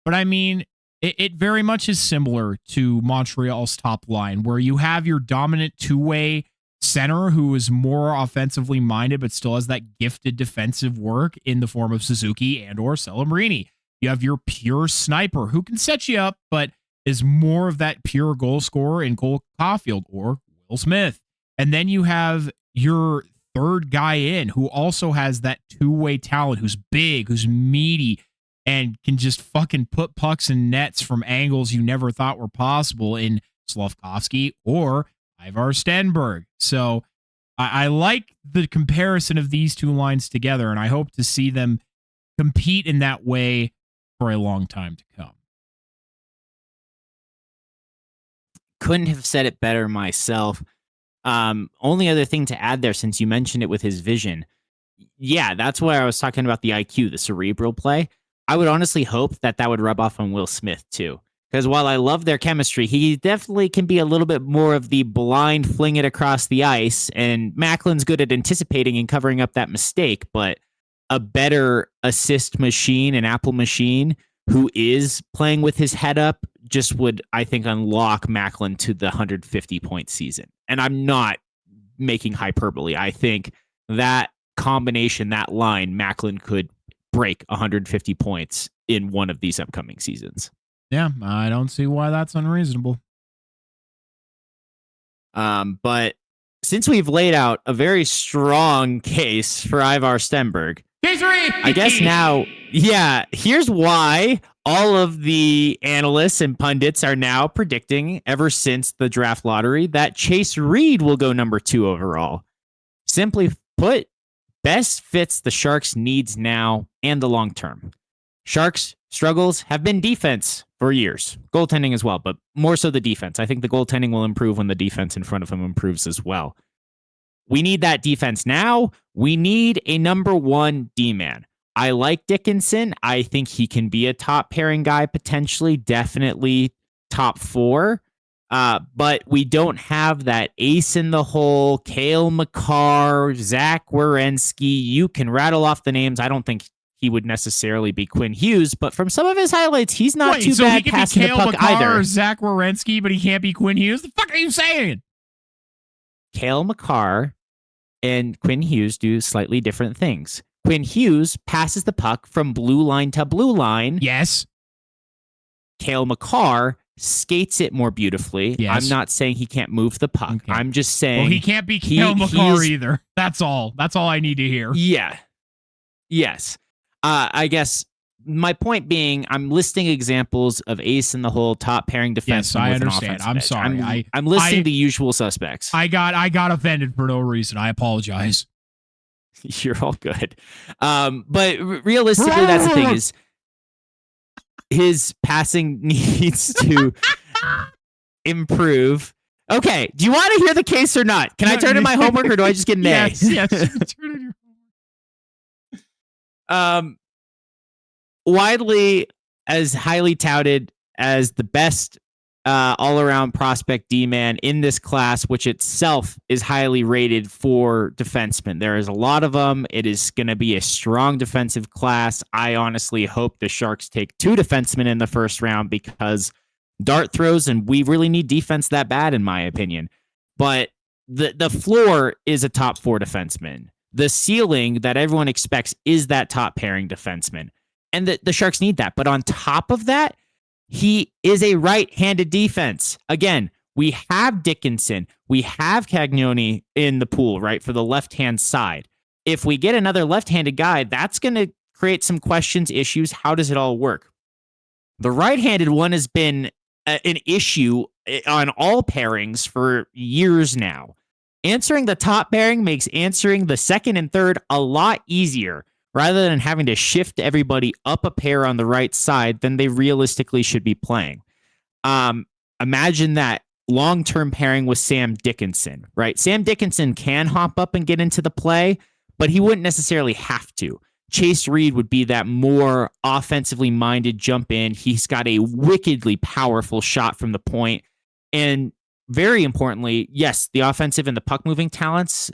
A: But I mean, it very much is similar to Montreal's top line, where you have your dominant two-way center who is more offensively minded, but still has that gifted defensive work in the form of Suzuki and or Celebrini. You have your pure sniper who can set you up, but is more of that pure goal scorer in Cole Caulfield or Will Smith. And then you have your third guy in who also has that two-way talent, who's big, who's meaty, and can just fucking put pucks in nets from angles you never thought were possible in Slavkovsky or Ivar Stenberg. So I like the comparison of these two lines together, and I hope to see them compete in that way for a long time to come.
B: Couldn't have said it better myself. Only other thing to add there, since you mentioned it with his vision. Yeah, that's where I was talking about the IQ, the cerebral play. I would honestly hope that would rub off on Will Smith too. Because while I love their chemistry, he definitely can be a little bit more of the blind fling it across the ice. And Macklin's good at anticipating and covering up that mistake. But a better assist machine, an Apple machine, who is playing with his head up, just would, I think, unlock Macklin to the 150-point season. And I'm not making hyperbole. I think that combination, that line, Macklin could break 150 points in one of these upcoming seasons.
A: Yeah, I don't see why that's unreasonable.
B: But since we've laid out a very strong case for Ivar Stenberg, I guess now, yeah, here's why all of the analysts and pundits are now predicting, ever since the draft lottery, that Chase Reed will go number 2 overall. Simply put, best fits the Sharks' needs now and the long term. Sharks' struggles have been defense for years, goaltending as well, but more so the defense. I think the goaltending will improve when the defense in front of him improves as well. We need that defense now. We need a number one D-man. I like Dickinson. I think he can be a top pairing guy, potentially, definitely top 4. But we don't have that ace in the hole, Cale Makar, Zach Werenski. You can rattle off the names. I don't think he would necessarily be Quinn Hughes, but from some of his highlights, he's not too bad passing the puck either.
A: Or Zach Werenski, but he can't be Quinn Hughes. The fuck are you saying?
B: Cale Makar and Quinn Hughes do slightly different things. Quinn Hughes passes the puck from blue line to blue line.
A: Yes.
B: Cale Makar skates it more beautifully.
A: Yes.
B: I'm not saying he can't move the puck. Okay. I'm just saying
A: he can't be Cale Makar either. That's all. That's all I need to hear.
B: Yeah. Yes. I guess my point being, I'm listing examples of ace in the hole, top pairing defenseman.
A: Yes, I understand. I'm sorry.
B: I'm listing the usual suspects.
A: I got offended for no reason. I apologize.
B: You're all good. But realistically, that's the thing is his passing needs to improve. Okay. Do you want to hear the case or not? Can I turn in my homework or do I just get an A?
A: Yes. You can turn in your
B: homework. Widely as highly touted as the best all-around prospect D-man in this class, which itself is highly rated for defensemen. There is a lot of them. It is going to be a strong defensive class. I honestly hope the Sharks take 2 defensemen in the first round because dart throws, and we really need defense that bad, in my opinion. But the floor is a top 4 defenseman. The ceiling that everyone expects is that top pairing defenseman. And the Sharks need that. But on top of that, he is a right-handed defense. Again, we have Dickinson. We have Cagnoni in the pool, right, for the left-hand side. If we get another left-handed guy, that's going to create some questions, issues. How does it all work? The right-handed one has been an issue on all pairings for years now. Answering the top pairing makes answering the second and third a lot easier, rather than having to shift everybody up a pair on the right side than they realistically should be playing. Imagine that long-term pairing with Sam Dickinson, right? Sam Dickinson can hop up and get into the play, but he wouldn't necessarily have to. Chase Reed would be that more offensively minded jump in. He's got a wickedly powerful shot from the point. And very importantly, yes, the offensive and the puck moving talents,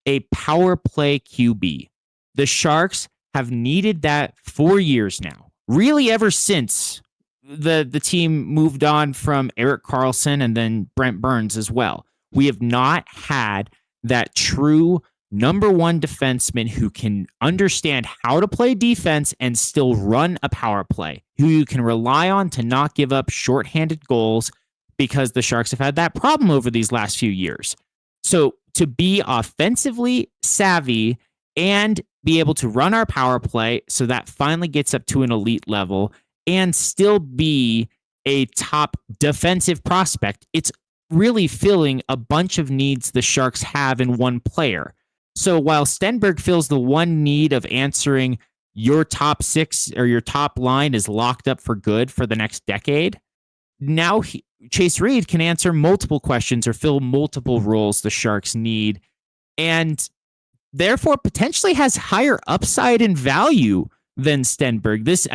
B: a power play QB. The Sharks have needed that for years now. Really ever since the team moved on from Erik Karlsson and then Brent Burns as well. We have not had that true number one defenseman who can understand how to play defense and still run a power play, who you can rely on to not give up shorthanded goals, because the Sharks have had that problem over these last few years. So to be offensively savvy and be able to run our power play so that finally gets up to an elite level and still be a top defensive prospect, it's really filling a bunch of needs the Sharks have in one player. So while Stenberg fills the one need of answering your top 6 or your top line is locked up for good for the next decade, now Chase Reed can answer multiple questions or fill multiple roles the Sharks need, and therefore potentially has higher upside and value than Stenberg. This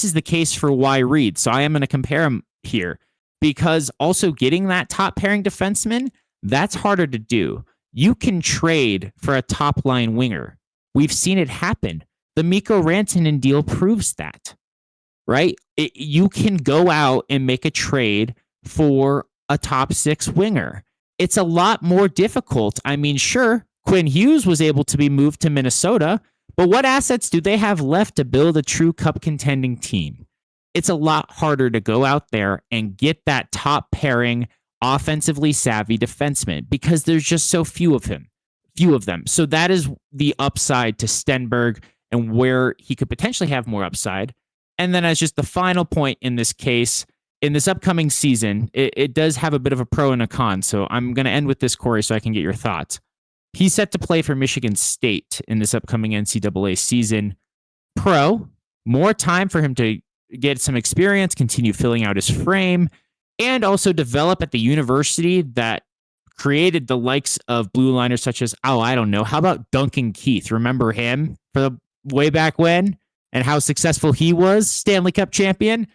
B: is the case for why Reed. So I am going to compare him here, because also getting that top pairing defenseman, that's harder to do. You can trade for a top line winger. We've seen it happen. The Mikko Rantanen deal proves that, right? You can go out and make a trade for a top 6 winger. It's a lot more difficult. I mean, sure, Quinn Hughes was able to be moved to Minnesota, but what assets do they have left to build a true cup contending team? It's a lot harder to go out there and get that top pairing, offensively savvy defenseman, because there's just so few of them. So that is the upside to Stenberg and where he could potentially have more upside. And then as just the final point in this case, in this upcoming season, it does have a bit of a pro and a con. So I'm going to end with this, Corey, so I can get your thoughts. He's set to play for Michigan State in this upcoming NCAA season. More time for him to get some experience, continue filling out his frame, and also develop at the university that created the likes of blue liners such as, I don't know, how about Duncan Keith? Remember him for the way back when and how successful he was, Stanley Cup champion?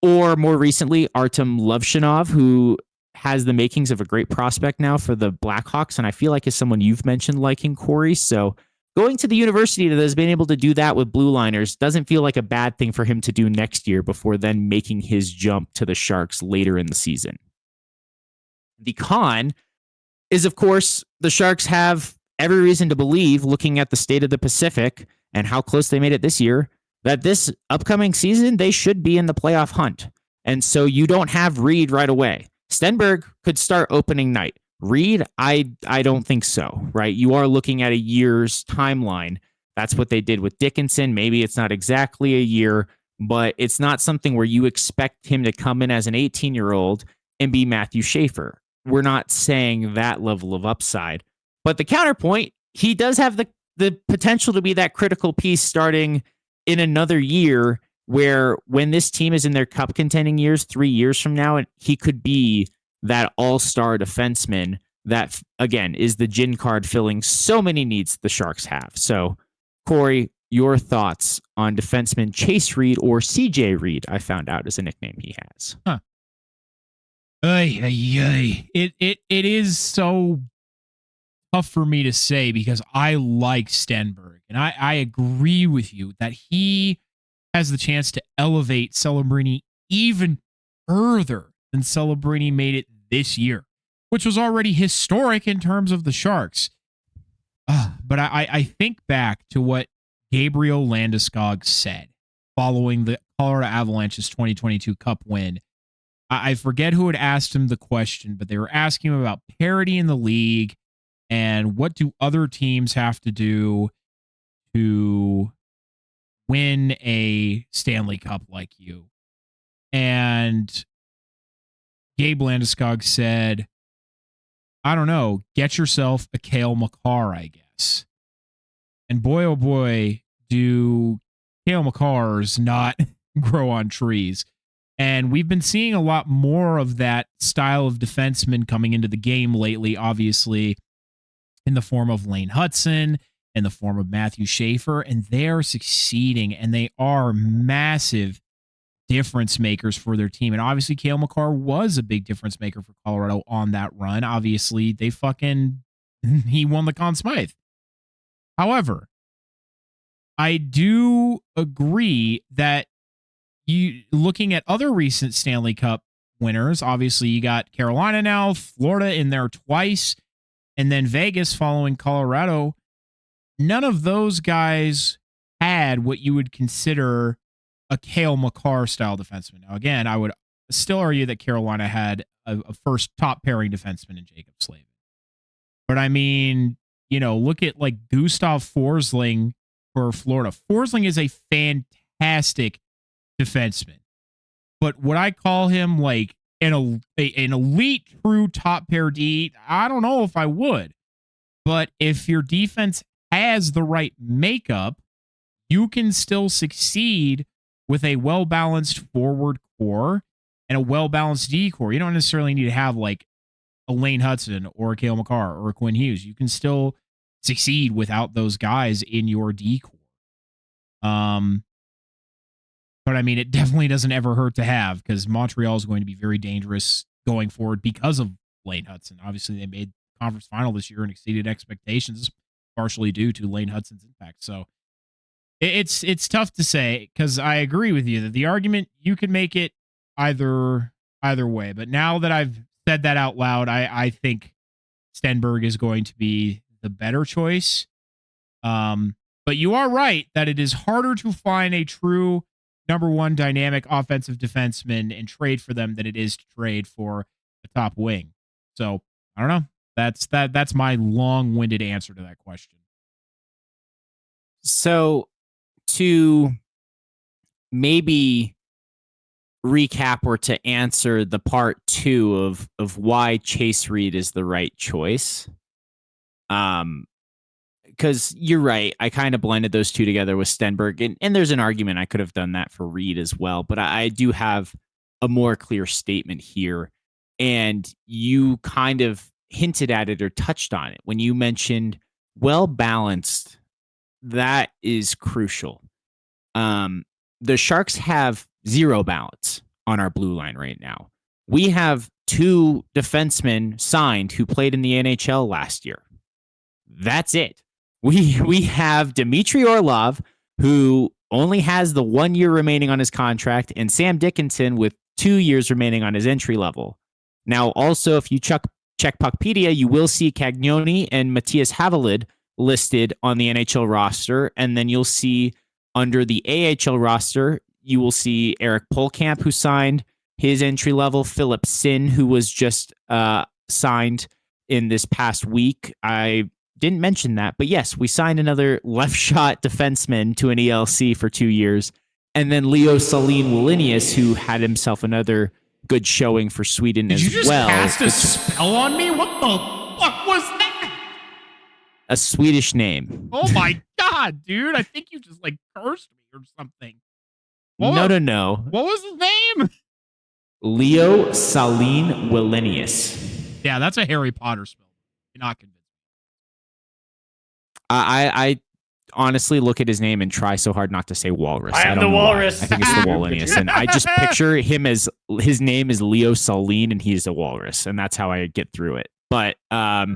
B: Or more recently, Artem Lovshinov, who has the makings of a great prospect now for the Blackhawks, and I feel like is someone you've mentioned liking, Corey. So going to the university that has been able to do that with blue liners doesn't feel like a bad thing for him to do next year before then making his jump to the Sharks later in the season. The con is, of course, the Sharks have every reason to believe, looking at the state of the Pacific and how close they made it this year, that this upcoming season, they should be in the playoff hunt. And so you don't have Reed right away. Stenberg could start opening night. Reed, I don't think so, right? You are looking at a year's timeline. That's what they did with Dickinson. Maybe it's not exactly a year, but it's not something where you expect him to come in as an 18-year-old and be Matthew Schaefer. We're not saying that level of upside. But the counterpoint, he does have the potential to be that critical piece starting in another year, where when this team is in their cup contending years, 3 years from now, he could be that all-star defenseman that, again, is the gin card filling so many needs the Sharks have. So, Corey, your thoughts on defenseman Chase Reed, or CJ Reed, I found out is a nickname he has.
A: Huh. It is so tough for me to say because I like Stenberg, and I agree with you that he has the chance to elevate Celebrini even further than Celebrini made it this year, which was already historic in terms of the Sharks. But I think back to what Gabriel Landeskog said following the Colorado Avalanche's 2022 Cup win. I forget who had asked him the question, but they were asking him about parity in the league and what do other teams have to do to win a Stanley Cup like you. And Gabe Landeskog said, I don't know, get yourself a Cale Makar, I guess. And boy, oh boy, do Cale Makars not grow on trees. And we've been seeing a lot more of that style of defenseman coming into the game lately, obviously, in the form of Lane Hudson, in the form of Matthew Schaefer, and they're succeeding, and they are massive difference makers for their team. And obviously, Cale Makar was a big difference maker for Colorado on that run. Obviously, he won the Conn Smythe. However, I do agree that you looking at other recent Stanley Cup winners, obviously you got Carolina now, Florida in there twice, and then Vegas following Colorado. None of those guys had what you would consider a Cale Makar style defenseman. Now, again, I would still argue that Carolina had a first top pairing defenseman in Jacob Slavin. But I mean, look at like Gustav Forsling for Florida. Forsling is a fantastic defenseman, but would I call him like an elite true top pair D? I don't know if I would. But if your defense has the right makeup, you can still succeed with a well-balanced forward core and a well-balanced D core. You don't necessarily need to have like a Lane Hudson or a Cale Makar or a Quinn Hughes. You can still succeed without those guys in your D core. But I mean, it definitely doesn't ever hurt to have, because Montreal is going to be very dangerous going forward because of Lane Hudson. Obviously, they made the conference final this year and exceeded expectations, partially due to Lane Hudson's impact. So it's tough to say, because I agree with you that the argument, you could make it either way. But now that I've said that out loud, I think Stenberg is going to be the better choice. But you are right that it is harder to find a true number one dynamic offensive defenseman and trade for them than it is to trade for a top wing. So I don't know. That's my long-winded answer to that question.
B: So to maybe recap, or to answer the part two of why Chase Reed is the right choice, Because you're right. I kind of blended those two together with Stenberg. And there's an argument I could have done that for Reed as well. But I do have a more clear statement here. And you kind of hinted at it or touched on it when you mentioned well-balanced. That is crucial. The Sharks have zero balance on our blue line right now. We have 2 defensemen signed who played in the NHL last year. That's it. We have Dmitry Orlov, who only has the 1 year remaining on his contract, and Sam Dickinson with 2 years remaining on his entry level. Now, also, if you check Puckpedia, you will see Cagnoni and Matthias Havelid listed on the NHL roster, and then you'll see under the AHL roster, you will see Eric Polkamp, who signed his entry level, Philip Sin, who was just signed in this past week. I didn't mention that, but yes, we signed another left shot defenseman to an ELC for 2 years, and then Leo Salin Wallinius, who had himself another good showing for Sweden as well. Did you just
A: cast a spell on me? What the fuck was that?
B: A Swedish name.
A: Oh my god, dude! I think you just cursed me or something.
B: No.
A: What was his name?
B: Leo Salin Wallinius.
A: Yeah, that's a Harry Potter spell. You're not convinced.
B: I honestly look at his name and try so hard not to say walrus.
C: I am the walrus.
B: I think it's the Wallinius, and I just picture him as his name is Leo Salin, and he's a walrus, and that's how I get through it. But a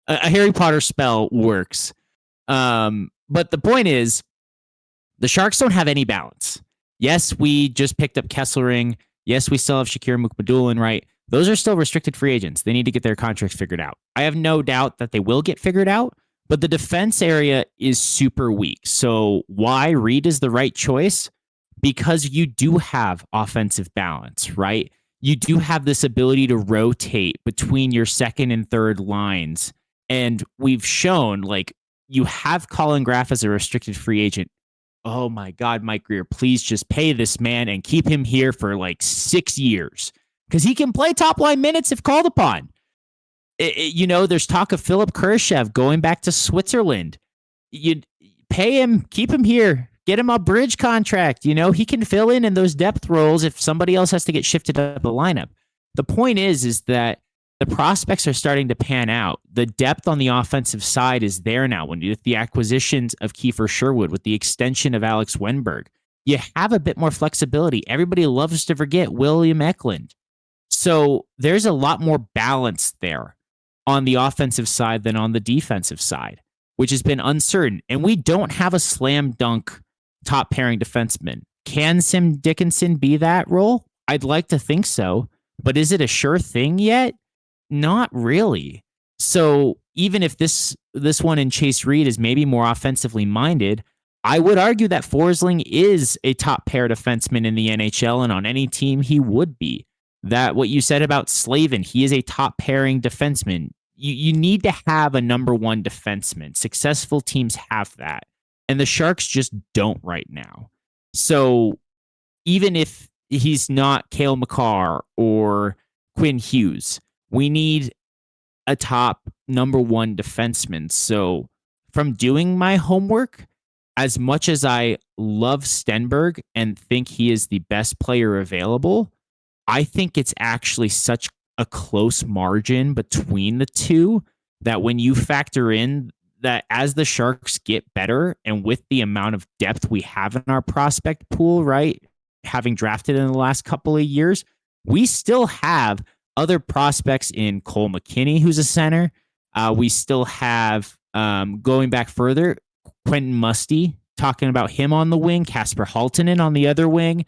B: Harry Potter spell works. But the point is, the Sharks don't have any balance. Yes, we just picked up Kesselring. Yes, we still have Shakir Mukhamadullin, right? Those are still restricted free agents. They need to get their contracts figured out. I have no doubt that they will get figured out, but the defense area is super weak. So why Reed is the right choice? Because you do have offensive balance, right? You do have this ability to rotate between your second and third lines. And we've shown, you have Colin Graff as a restricted free agent. Oh my God, Mike Greer, please just pay this man and keep him here for 6 years. Because he can play top line minutes if called upon. There's talk of Philip Kurashev going back to Switzerland. You pay him, keep him here, get him a bridge contract. He can fill in those depth roles if somebody else has to get shifted up the lineup. The point is that the prospects are starting to pan out. The depth on the offensive side is there now. With the acquisitions of Kiefer Sherwood, with the extension of Alex Wenberg, you have a bit more flexibility. Everybody loves to forget William Eklund. So there's a lot more balance there on the offensive side than on the defensive side, which has been uncertain. And we don't have a slam dunk top pairing defenseman. Can Sam Dickinson be that role? I'd like to think so, but is it a sure thing yet? Not really. So even if this one in Chase Reed is maybe more offensively minded, I would argue that Forsling is a top pair defenseman in the NHL, and on any team he would be. That what you said about Slavin, he is a top pairing defenseman. You need to have a number one defenseman. Successful teams have that, and the Sharks just don't right now. So even if he's not Cale Makar or Quinn Hughes, we need a top number one defenseman. So from doing my homework, as much as I love Stenberg and think he is the best player available, I think it's actually such a close margin between the two that when you factor in that as the Sharks get better and with the amount of depth we have in our prospect pool, right, having drafted in the last couple of years, we still have other prospects in Cole McKinney, who's a center. We still have, going back further, Quentin Musty, talking about him on the wing, Kasper Haltinen on the other wing,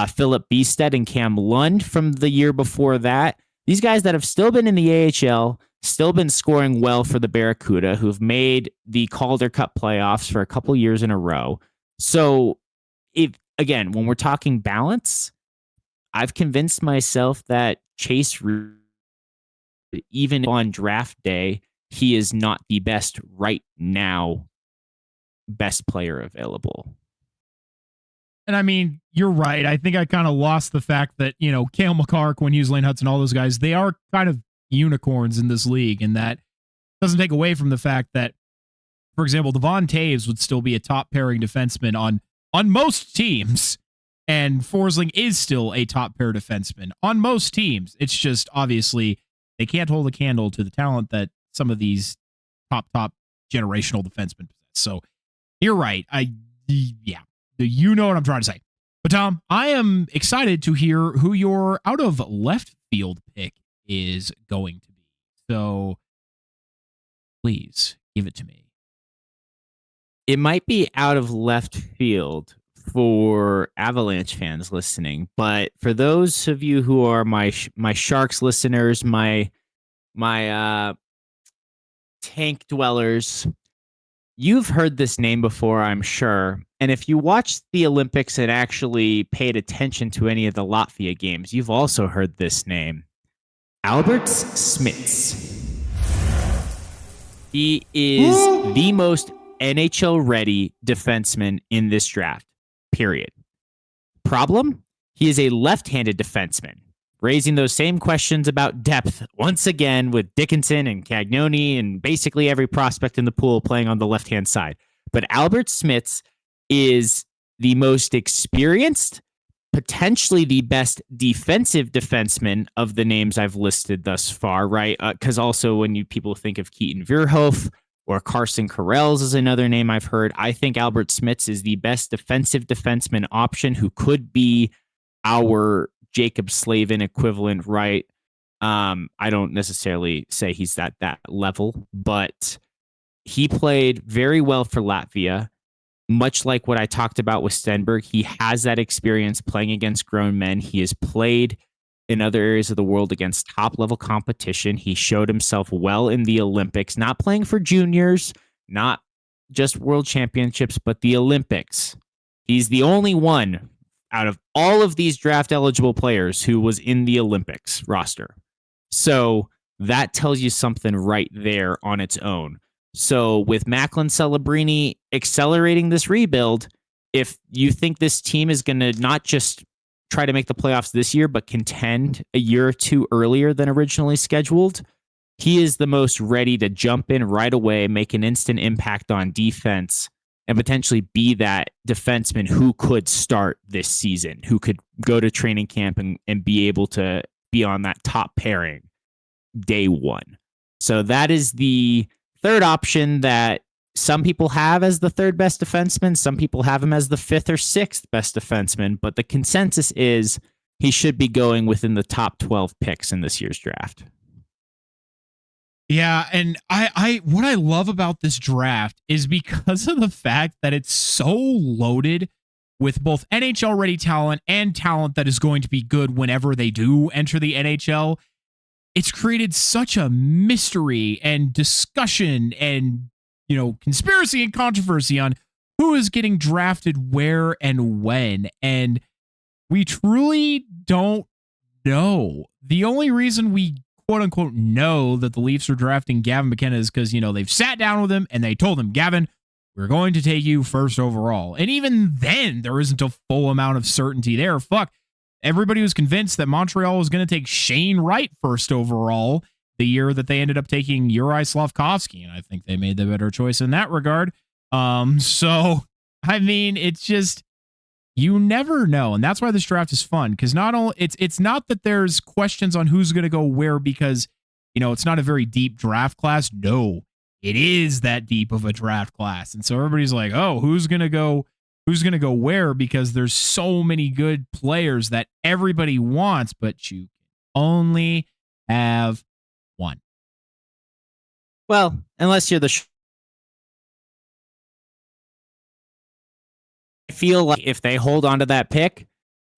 B: Philip Biestedt and Cam Lund from the year before that. These guys that have still been in the AHL, still been scoring well for the Barracuda, who've made the Calder Cup playoffs for a couple years in a row. So, again, when we're talking balance, I've convinced myself that Chase, even on draft day, he is not the best right now, best player available.
A: And I mean, you're right. I think I kind of lost the fact that, Cale Makar, Quinn Hughes, Lane Hudson, all those guys, they are kind of unicorns in this league, and that doesn't take away from the fact that, for example, Devon Taves would still be a top pairing defenseman on most teams, and Forsling is still a top pair defenseman on most teams. It's just obviously they can't hold a candle to the talent that some of these top generational defensemen possess. So you're right. You know what I'm trying to say. But Tom, I am excited to hear who your out of left field pick is going to be. So please give it to me.
B: It might be out of left field for Avalanche fans listening, but for those of you who are my Sharks listeners, my tank dwellers, you've heard this name before, I'm sure. And if you watched the Olympics and actually paid attention to any of the Latvia games, you've also heard this name. Alberts Smits. He is the most NHL-ready defenseman in this draft, period. Problem? He is a left-handed defenseman, raising those same questions about depth once again with Dickinson and Cagnoni and basically every prospect in the pool playing on the left-hand side. But Albert Smits is the most experienced, potentially the best defensive defenseman of the names I've listed thus far, right? Because also when people think of Keaton Verhoef or Carson Karels is another name I've heard, I think Albert Smits is the best defensive defenseman option who could be our Jacob Slavin equivalent, right? I don't necessarily say he's at that level, but he played very well for Latvia. Much like what I talked about with Stenberg, he has that experience playing against grown men. He has played in other areas of the world against top-level competition. He showed himself well in the Olympics, not playing for juniors, not just world championships, but the Olympics. He's the only one out of all of these draft-eligible players who was in the Olympics roster. So that tells you something right there on its own. So with Macklin Celebrini accelerating this rebuild, if you think this team is going to not just try to make the playoffs this year, but contend a year or two earlier than originally scheduled, he is the most ready to jump in right away, make an instant impact on defense, and potentially be that defenseman who could start this season, who could go to training camp and be able to be on that top pairing day one. So that is the third option that some people have as the third best defenseman. Some people have him as the fifth or sixth best defenseman, but the consensus is he should be going within the top 12 picks in this year's draft.
A: Yeah, and I what I love about this draft is because of the fact that it's so loaded with both NHL ready talent and talent that is going to be good whenever they do enter the NHL. It's created such a mystery and discussion and, conspiracy and controversy on who is getting drafted where and when. And we truly don't know. The only reason we quote unquote know that the Leafs are drafting Gavin McKenna is because, they've sat down with him and they told him, Gavin, we're going to take you first overall. And even then, there isn't a full amount of certainty there. Fuck. Everybody was convinced that Montreal was going to take Shane Wright first overall the year that they ended up taking Uri Slavkovsky, and I think they made the better choice in that regard. It's just, you never know, and that's why this draft is fun, because not only it's not that there's questions on who's going to go where because, it's not a very deep draft class. No, it is that deep of a draft class, and so everybody's like, oh, who's going to go where, because there's so many good players that everybody wants, but you only have one.
B: Well, unless you're I feel like if they hold on to that pick,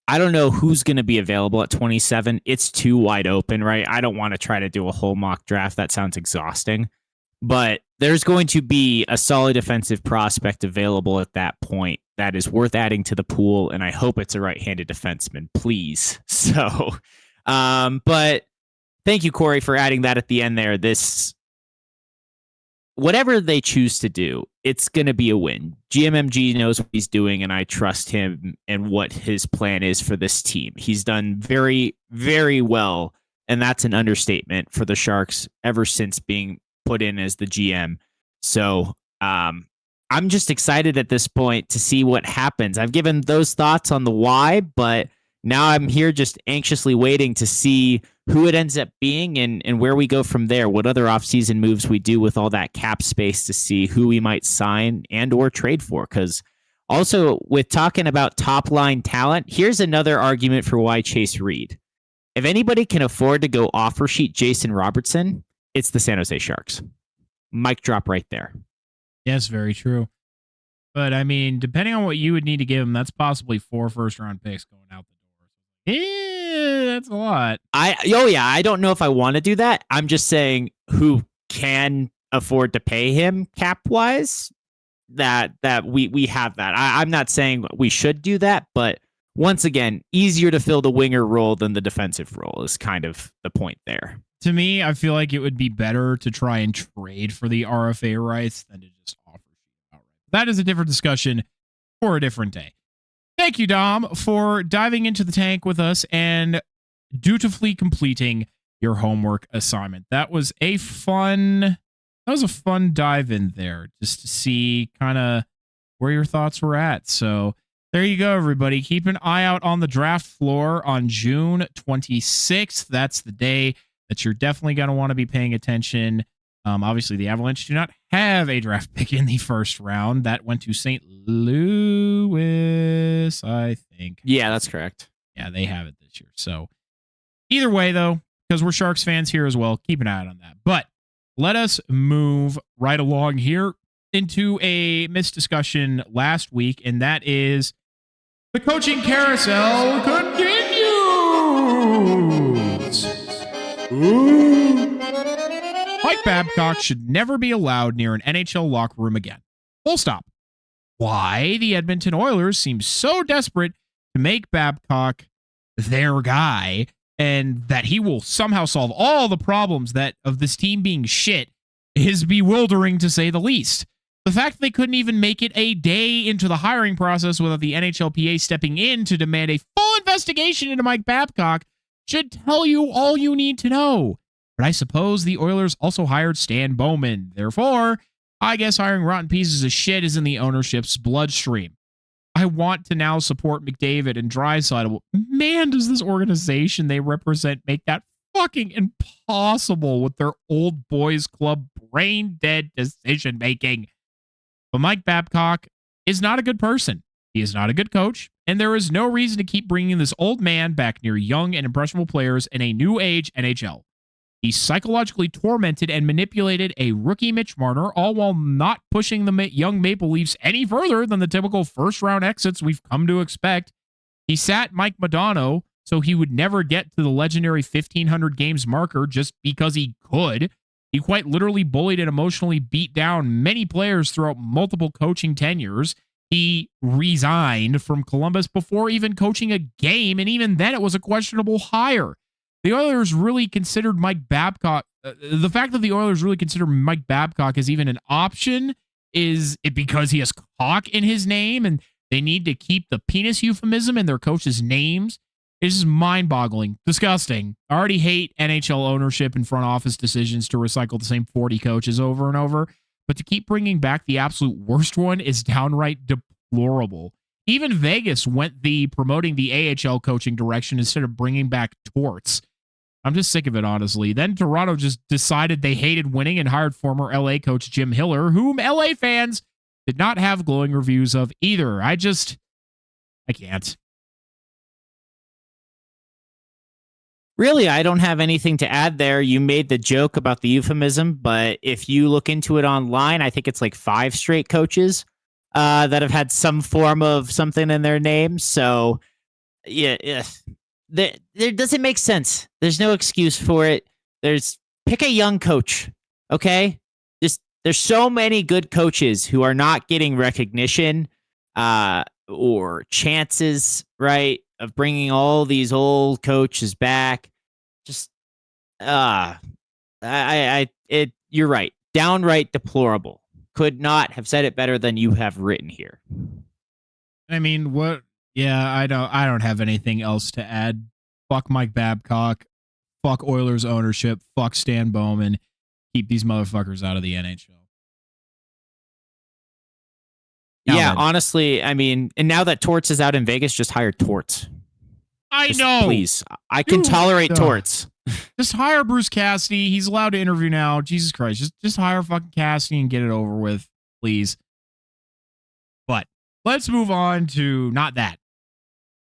B: I don't know who's going to be available at 27. It's too wide open, right? I don't want to try to do a whole mock draft. That sounds exhausting. But there's going to be a solid defensive prospect available at that point that is worth adding to the pool, and I hope it's a right-handed defenseman, please. So, but thank you, Corey, for adding that at the end there. Whatever they choose to do, it's going to be a win. GMMG knows what he's doing, and I trust him and what his plan is for this team. He's done very, very well, and that's an understatement for the Sharks ever since being put in as the GM. So I'm just excited at this point to see what happens. I've given those thoughts on the why, but now I'm here just anxiously waiting to see who it ends up being and where we go from there, what other offseason moves we do with all that cap space to see who we might sign and or trade for. Because also with talking about top line talent, here's another argument for why Chase Reed. If anybody can afford to go offer sheet Jason Robertson, it's the San Jose Sharks. Mic drop right there.
A: Yes, very true. But I mean, depending on what you would need to give him, that's possibly 4 first-round picks going out the door. Yeah, that's a lot.
B: I don't know if I want to do that. I'm just saying who can afford to pay him cap-wise, that we have that. I'm not saying we should do that, but once again, easier to fill the winger role than the defensive role is kind of the point there.
A: To me, I feel like it would be better to try and trade for the RFA rights than to just offer. That is a different discussion for a different day. Thank you, Dom, for diving into the tank with us and dutifully completing your homework assignment. That was a fun dive in there just to see kind of where your thoughts were at. So there you go, everybody. Keep an eye out on the draft floor on June 26th. That's the day that you're definitely going to want to be paying attention. Obviously, the Avalanche do not have a draft pick in the first round. That went to St. Louis, I think.
B: Yeah, that's correct.
A: Yeah, they have it this year. So either way, though, because we're Sharks fans here as well, keep an eye out on that. But let us move right along here into a missed discussion last week, and that is the coaching carousel continues. Ooh. Mike Babcock should never be allowed near an NHL locker room again. Full stop. Why the Edmonton Oilers seem so desperate to make Babcock their guy and that he will somehow solve all the problems that of this team being shit is bewildering to say the least. The fact that they couldn't even make it a day into the hiring process without the NHLPA stepping in to demand a full investigation into Mike Babcock should tell you all you need to know. But I suppose the Oilers also hired Stan Bowman. Therefore, I guess hiring rotten pieces of shit is in the ownership's bloodstream. I want to now support McDavid and Draisaitl. Man, does this organization they represent make that fucking impossible with their old boys club brain-dead decision-making. But Mike Babcock is not a good person. He is not a good coach, and there is no reason to keep bringing this old man back near young and impressionable players in a new age NHL. He psychologically tormented and manipulated a rookie Mitch Marner, all while not pushing the young Maple Leafs any further than the typical first-round exits we've come to expect. He sat Mike Modano so he would never get to the legendary 1,500 games marker just because he could. He quite literally bullied and emotionally beat down many players throughout multiple coaching tenures. He resigned from Columbus before even coaching a game, and even then it was a questionable hire. The Oilers really considered Mike Babcock. The fact that the Oilers really consider Mike Babcock as even an option is it because he has cock in his name and they need to keep the penis euphemism in their coaches' names. It's just mind-boggling, disgusting. I already hate NHL ownership and front office decisions to recycle the same 40 coaches over and over, but to keep bringing back the absolute worst one is downright deplorable. Even Vegas went the promoting the AHL coaching direction instead of bringing back Torts. I'm just sick of it, honestly. Then Toronto just decided they hated winning and hired former LA coach Jim Hiller, whom LA fans did not have glowing reviews of either. I can't.
B: Really, I don't have anything to add there. You made the joke about the euphemism, but if you look into it online, I think it's like 5 straight coaches that have had some form of something in their name. So, yeah. There doesn't make sense. There's no excuse for it. Pick a young coach, okay? There's so many good coaches who are not getting recognition or chances, right, of bringing all these old coaches back. You're right. Downright deplorable. Could not have said it better than you have written here.
A: I mean, what? Yeah, I don't have anything else to add. Fuck Mike Babcock. Fuck Oilers ownership. Fuck Stan Bowman. keep these motherfuckers out of the NHL.
B: Yeah, honestly, I mean, and now that Torts is out in Vegas, just hire Torts.
A: I know.
B: Please. I can tolerate Torts.
A: Just hire Bruce Cassidy. He's allowed to interview now. Jesus Christ. Just hire fucking Cassidy and get it over with, please. But let's move on to not that.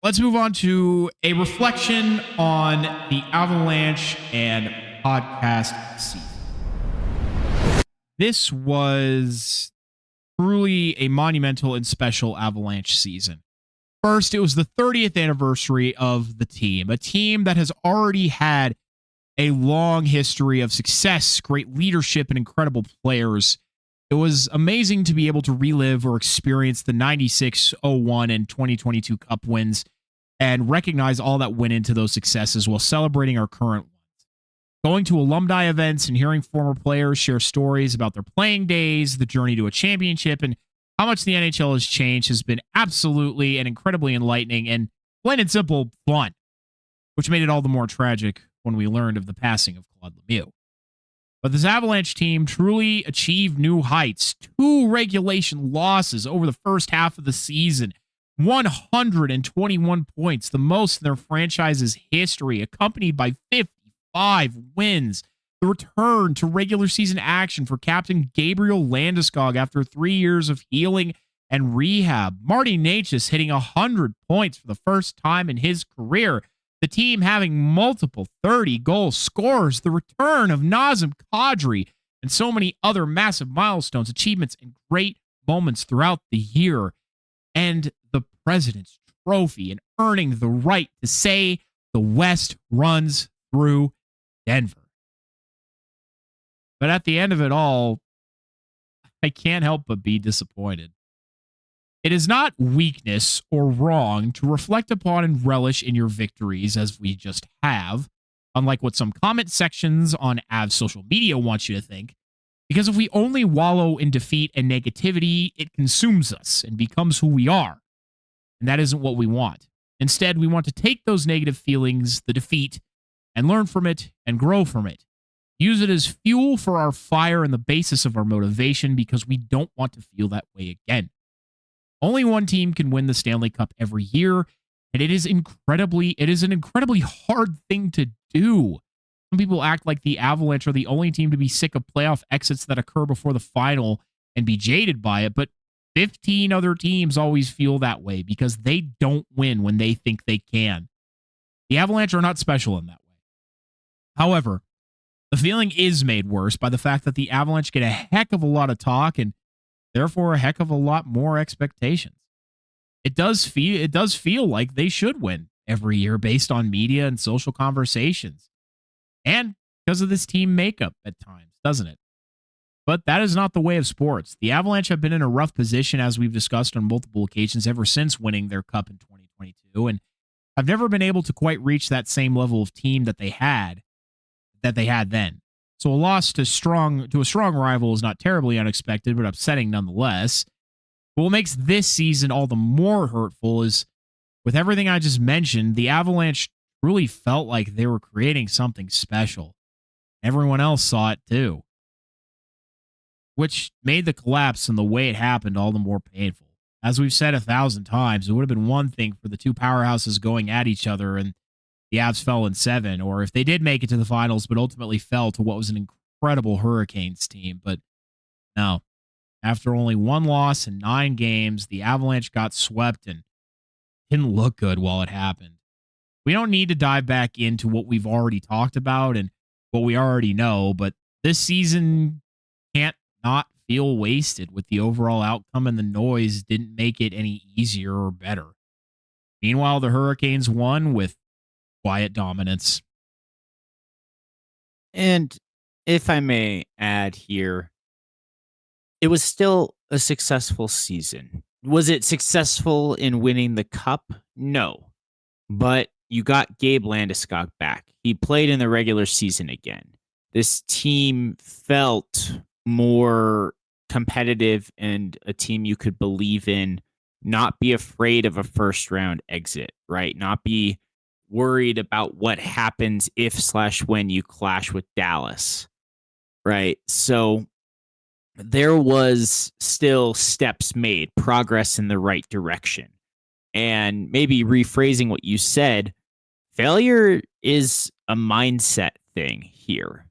A: Let's move on to a reflection on the Avalanche and podcast season. This was truly a monumental and special Avalanche season. First, it was the 30th anniversary of the team, a team that has already had a long history of success, great leadership, and incredible players. It was amazing to be able to relive or experience the 96, 01, and 2022 Cup wins and recognize all that went into those successes while celebrating our current ones. Going to alumni events and hearing former players share stories about their playing days, the journey to a championship, and how much the NHL has changed has been absolutely and incredibly enlightening and plain and simple fun, which made it all the more tragic when we learned of the passing of Claude Lemieux. But this Avalanche team truly achieved new heights. 2 regulation losses over the first half of the season. 121 points, the most in their franchise's history, accompanied by 55 wins. The return to regular season action for Captain Gabriel Landeskog after 3 years of healing and rehab. Marty Necas hitting 100 points for the first time in his career. The team having multiple 30-goal scorers. The return of Nazem Kadri and so many other massive milestones, achievements, and great moments throughout the year. And the President's Trophy and earning the right to say the West runs through Denver. But at the end of it all, I can't help but be disappointed. It is not weakness or wrong to reflect upon and relish in your victories as we just have, unlike what some comment sections on Av's social media want you to think. Because if we only wallow in defeat and negativity, it consumes us and becomes who we are. And that isn't what we want. Instead, we want to take those negative feelings, the defeat, and learn from it and grow from it. Use it as fuel for our fire and the basis of our motivation because we don't want to feel that way again. Only one team can win the Stanley Cup every year, and it is an incredibly hard thing to do. Some people act like the Avalanche are the only team to be sick of playoff exits that occur before the final and be jaded by it, but 15 other teams always feel that way because they don't win when they think they can. The Avalanche are not special in that way. However, the feeling is made worse by the fact that the Avalanche get a heck of a lot of talk and therefore a heck of a lot more expectations. It does feel like they should win every year based on media and social conversations. And because of this team makeup at times, doesn't it? But that is not the way of sports. The Avalanche have been in a rough position, as we've discussed on multiple occasions, ever since winning their cup in 2022, and have never been able to quite reach that same level of team that they had then. So a loss to a strong rival is not terribly unexpected, but upsetting nonetheless. But what makes this season all the more hurtful is, with everything I just mentioned, the Avalanche really felt like they were creating something special. Everyone else saw it too, which made the collapse and the way it happened all the more painful. As we've said 1,000 times, it would have been one thing for the two powerhouses going at each other and the Avs fell in 7, or if they did make it to the finals but ultimately fell to what was an incredible Hurricanes team. But no, after only 1 loss in 9 games, the Avalanche got swept and didn't look good while it happened. We don't need to dive back into what we've already talked about and what we already know, but this season can't not feel wasted with the overall outcome, and the noise didn't make it any easier or better. Meanwhile, the Hurricanes won with quiet dominance.
B: And if I may add here, it was still a successful season. Was it successful in winning the cup? No. But you got Gabe Landeskog back. He played in the regular season again. This team felt more competitive and a team you could believe in, not be afraid of a first round exit, right? Not be worried about what happens if/when you clash with Dallas. right? So there was still steps made, progress in the right direction. And maybe rephrasing what you said, failure is a mindset thing here.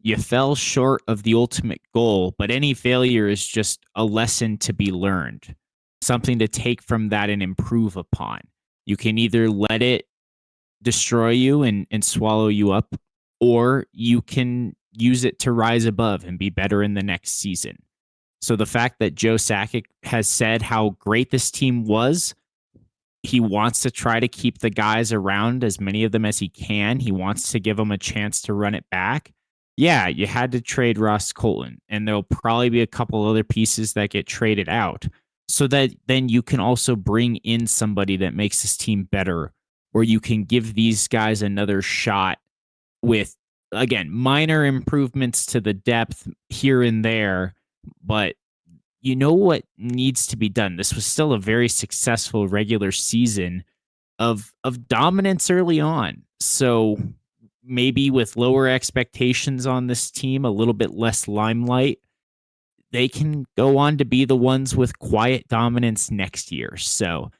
B: You fell short of the ultimate goal, but any failure is just a lesson to be learned, something to take from that and improve upon. You can either let it destroy you and swallow you up, or you can use it to rise above and be better in the next season. So the fact that Joe Sakic has said how great this team was, he wants to try to keep the guys around, as many of them as he can. He wants to give them a chance to run it back. Yeah, you had to trade Ross Colton, and there'll probably be a couple other pieces that get traded out, so that then you can also bring in somebody that makes this team better, or you can give these guys another shot with, again, minor improvements to the depth here and there. But you know what needs to be done. This was still a very successful regular season of dominance early on. So maybe with lower expectations on this team, a little bit less limelight, they can go on to be the ones with quiet dominance next year. So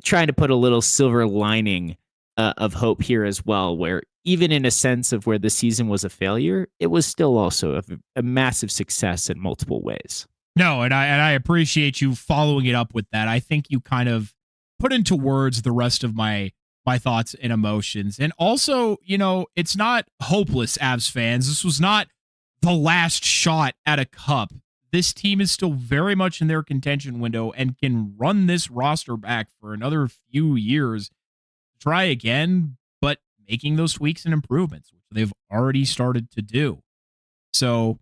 B: trying to put a little silver lining of hope here as well, where even in a sense of where the season was a failure, it was still also a massive success in multiple ways.
A: No, and I appreciate you following it up with that. I think you kind of put into words the rest of my thoughts and emotions. And also, it's not hopeless, Avs fans. This was not the last shot at a cup. This team is still very much in their contention window and can run this roster back for another few years. Try again, but making those tweaks and improvements, which they've already started to do. So,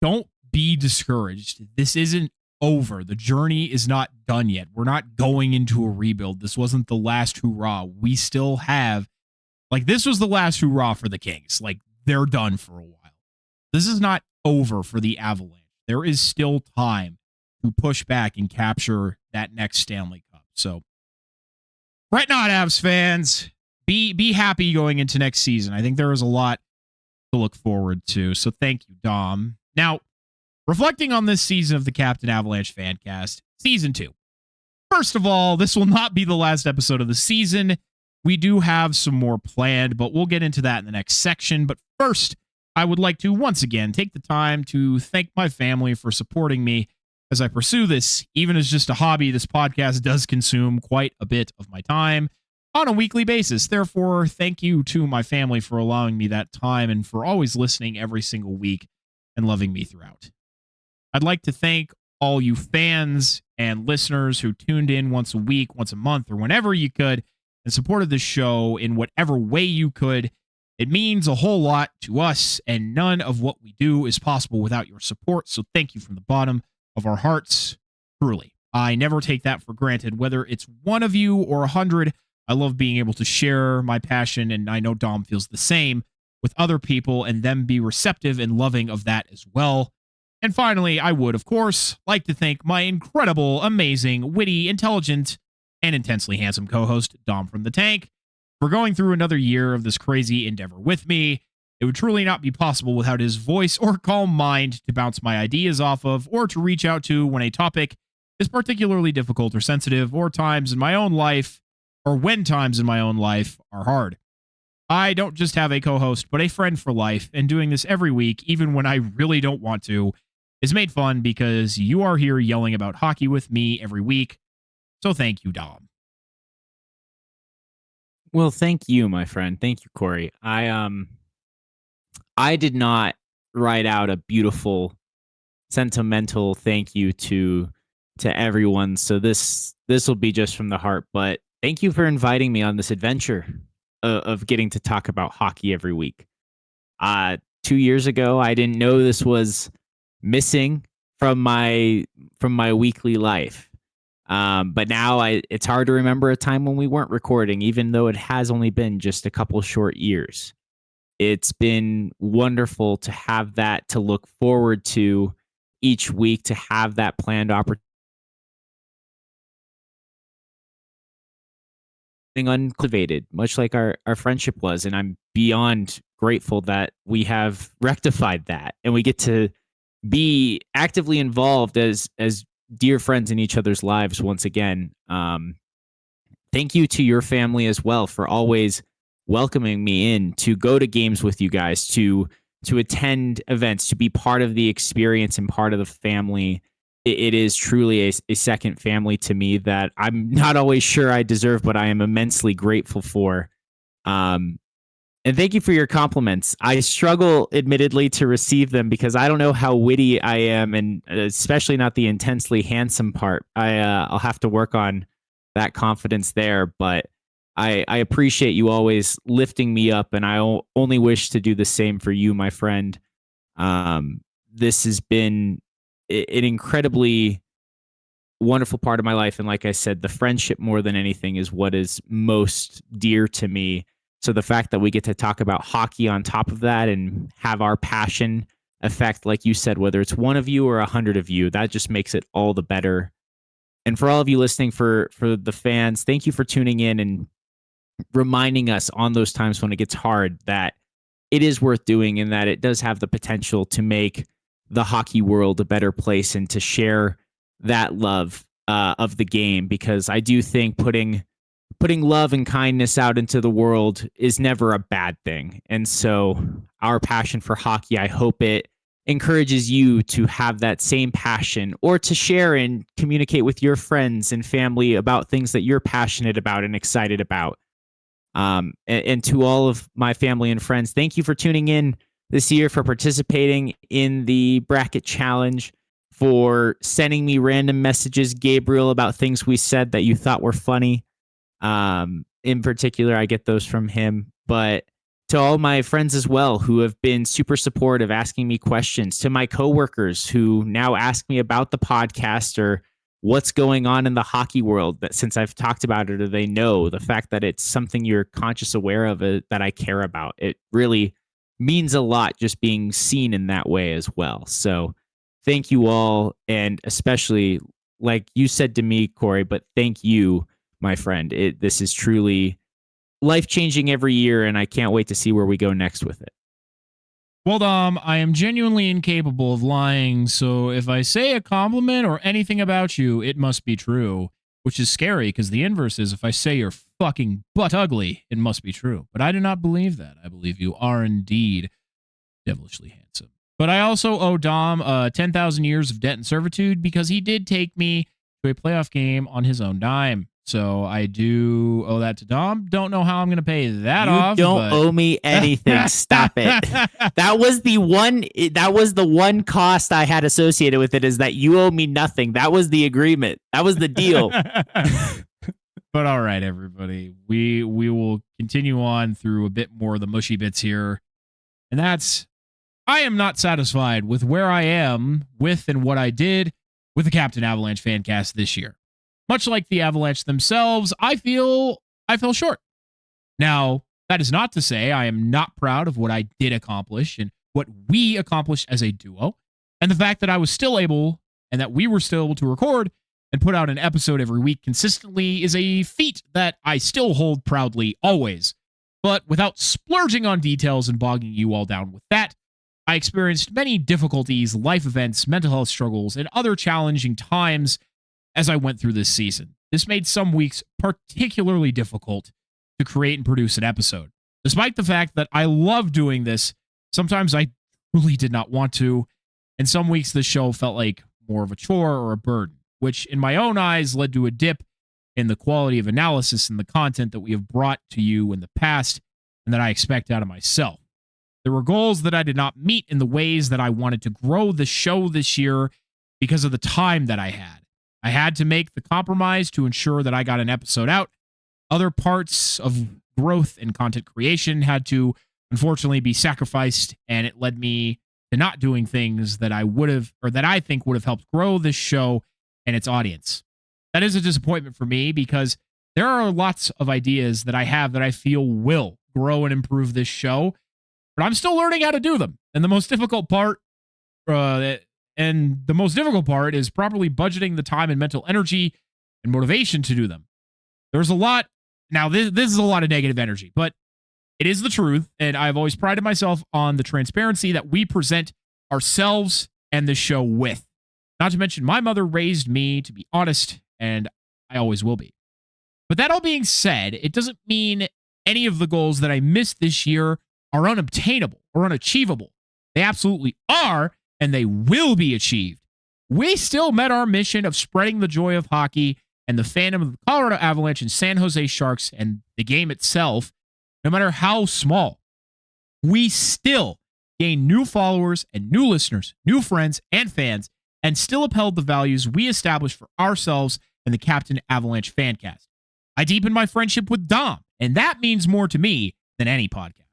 A: don't be discouraged. This isn't over. The journey is not done yet. We're not going into a rebuild. This wasn't the last hurrah. We still have, this was the last hurrah for the Kings. They're done for a while. This is not over for the Avalanche. There is still time to push back and capture that next Stanley Cup. So, right now, Avs fans, be happy going into next season. I think there is a lot to look forward to. So, thank you, Dom. Now, reflecting on this season of the Captain Avalanche Fancast, Season 2. First of all, this will not be the last episode of the season. We do have some more planned, but we'll get into that in the next section. But first, I would like to once again take the time to thank my family for supporting me as I pursue this. Even as just a hobby, this podcast does consume quite a bit of my time on a weekly basis. Therefore, thank you to my family for allowing me that time and for always listening every single week and loving me throughout. I'd like to thank all you fans and listeners who tuned in once a week, once a month, or whenever you could, and supported the show in whatever way you could. It means a whole lot to us, and none of what we do is possible without your support. So thank you from the bottom of our hearts, truly. I never take that for granted, whether it's one of you or 100. I love being able to share my passion, and I know Dom feels the same, with other people and them be receptive and loving of that as well. And finally, I would, of course, like to thank my incredible, amazing, witty, intelligent, and intensely handsome co-host, Dom from the Tank, for going through another year of this crazy endeavor with me. It would truly not be possible without his voice or calm mind to bounce my ideas off of, or to reach out to when a topic is particularly difficult or sensitive, or times in my own life, or when times in my own life are hard. I don't just have a co-host, but a friend for life, and doing this every week, even when I really don't want to, is made fun because you are here yelling about hockey with me every week. So thank you, Dom.
B: Well, thank you, my friend. Thank you, Corey. I did not write out a beautiful, sentimental thank you to everyone. So this will be just from the heart. But thank you for inviting me on this adventure of getting to talk about hockey every week. 2 years ago, I didn't know this was missing from my weekly life. But now it's hard to remember a time when we weren't recording, even though it has only been just a couple short years. It's been wonderful to have that to look forward to each week, to have that planned opportunity. Uncultivated, much like our friendship was, and I'm beyond grateful that we have rectified that and we get to be actively involved as dear friends in each other's lives once again. Thank you to your family as well for always welcoming me in to go to games with you guys, to attend events, to be part of the experience and part of the family. It is truly a second family to me that I'm not always sure I deserve, but I am immensely grateful for. And thank you for your compliments. I struggle, admittedly, to receive them because I don't know how witty I am, and especially not the intensely handsome part. I'll have to work on that confidence there, but I appreciate you always lifting me up, and I only wish to do the same for you, my friend. This has been an incredibly wonderful part of my life, and like I said, the friendship more than anything is what is most dear to me. So the fact that we get to talk about hockey on top of that and have our passion affect, like you said, whether it's one of you or 100 of you, that just makes it all the better. And for all of you listening, for the fans, thank you for tuning in and reminding us on those times when it gets hard that it is worth doing and that it does have the potential to make the hockey world a better place and to share that love of the game. Because I do think putting love and kindness out into the world is never a bad thing. And so our passion for hockey, I hope it encourages you to have that same passion or to share and communicate with your friends and family about things that you're passionate about and excited about. And to all of my family and friends, thank you for tuning in this year, for participating in the bracket challenge, for sending me random messages, Gabriel, about things we said that you thought were funny. In particular, I get those from him, but to all my friends as well who have been super supportive, asking me questions, to my coworkers who now ask me about the podcast or what's going on in the hockey world, that since I've talked about it, or they know the fact that it's something you're conscious aware of that I care about. It really means a lot just being seen in that way as well. So thank you all. And especially like you said to me, Corey, but thank you, my friend. This is truly life-changing every year, and I can't wait to see where we go next with it.
A: Well, Dom, I am genuinely incapable of lying, so if I say a compliment or anything about you, it must be true, which is scary because the inverse is if I say you're fucking butt ugly, it must be true. But I do not believe that. I believe you are indeed devilishly handsome. But I also owe Dom 10,000 years of debt and servitude because he did take me to a playoff game on his own dime. So I do owe that to Dom. Don't know how I'm going to pay that off.
B: You don't owe me anything. Stop it. That was the one cost I had associated with it, is that you owe me nothing. That was the agreement. That was the deal.
A: But all right, everybody. We will continue on through a bit more of the mushy bits here. And that's, I am not satisfied with where I am with and what I did with the Captain Avalanche Fancast this year. Much like the Avalanche themselves, I fell short. Now, that is not to say I am not proud of what I did accomplish and what we accomplished as a duo. And the fact that I was still able, and that we were still able to record and put out an episode every week consistently is a feat that I still hold proudly always. But without splurging on details and bogging you all down with that, I experienced many difficulties, life events, mental health struggles, and other challenging times as I went through this season. This made some weeks particularly difficult to create and produce an episode. Despite the fact that I love doing this, sometimes I truly did not want to, and some weeks the show felt like more of a chore or a burden, which in my own eyes led to a dip in the quality of analysis and the content that we have brought to you in the past and that I expect out of myself. There were goals that I did not meet in the ways that I wanted to grow the show this year because of the time that I had. I had to make the compromise to ensure that I got an episode out. Other parts of growth and content creation had to, unfortunately, be sacrificed, and it led me to not doing things that I would have, or that I think would have helped grow this show and its audience. That is a disappointment for me because there are lots of ideas that I have that I feel will grow and improve this show, but I'm still learning how to do them. And the most difficult part is properly budgeting the time and mental energy and motivation to do them. There's a lot. Now, this is a lot of negative energy, but It is the truth, and I've always prided myself on the transparency that we present ourselves and the show with. Not to mention, my mother raised me to be honest, and I always will be. But that all being said, it doesn't mean any of the goals that I missed this year are unobtainable or unachievable. They absolutely are, and they will be achieved. We still met our mission of spreading the joy of hockey and the fandom of the Colorado Avalanche and San Jose Sharks and the game itself, no matter how small. We still gain new followers and new listeners, new friends and fans, and still upheld the values we established for ourselves in the Captain Avalanche Fancast. I deepened my friendship with Dom, and that means more to me than any podcast.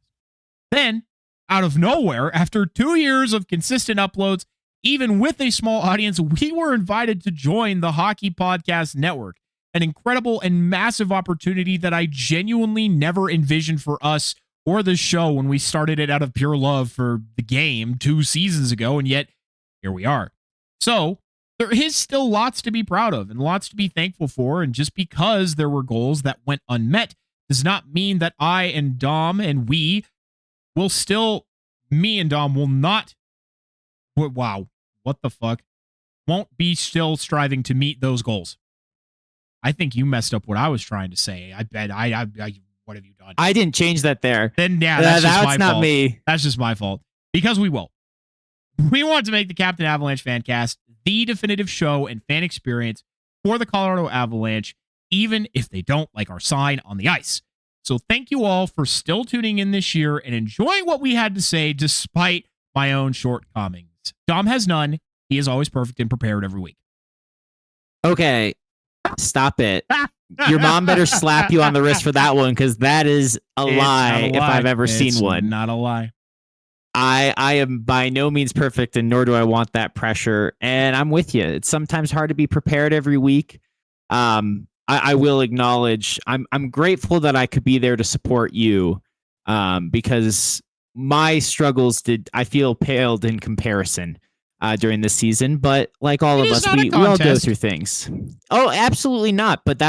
A: Then, out of nowhere, after 2 years of consistent uploads, even with a small audience, we were invited to join the Hockey Podcast Network, an incredible and massive opportunity that I genuinely never envisioned for us or the show when we started it out of pure love for the game 2 seasons ago, and yet here we are. So, there is still lots to be proud of and lots to be thankful for, and just because there were goals that went unmet does not mean that I and Dom and we will still, me and Dom will not, wow, what the fuck, won't be still striving to meet those goals. I think you messed up what I was trying to say. I bet what have you done?
B: I didn't change that there.
A: Then yeah, that's just my
B: not
A: fault.
B: Me.
A: That's just my fault. Because we will. We want to make the Captain Avalanche Fancast the definitive show and fan experience for the Colorado Avalanche, even if they don't like our sign on the ice. So thank you all for still tuning in this year and enjoying what we had to say despite my own shortcomings. Dom has none. He is always perfect and prepared every week.
B: Okay, stop it. Your mom better slap you on the wrist for that one, because that is a lie if I've ever seen one.
A: Not a lie.
B: I am by no means perfect, and nor do I want that pressure. And I'm with you. It's sometimes hard to be prepared every week. I will acknowledge I'm grateful that I could be there to support you, because my struggles I feel paled in comparison during this season. But like all of us, we all go through things. Oh, absolutely not. But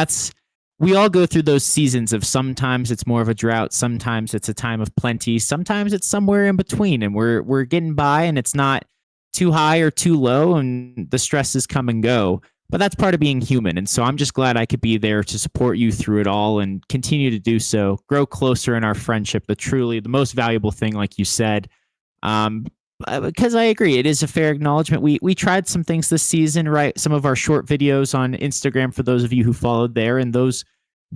B: we all go through those seasons of sometimes it's more of a drought, sometimes it's a time of plenty, sometimes it's somewhere in between, and we're getting by, and it's not too high or too low, and the stresses come and go. But that's part of being human, and so I'm just glad I could be there to support you through it all and continue to do so, grow closer in our friendship, the most valuable thing, like you said. Because I agree, it is a fair acknowledgement. We tried some things this season, right? Some of our short videos on Instagram, for those of you who followed there, and those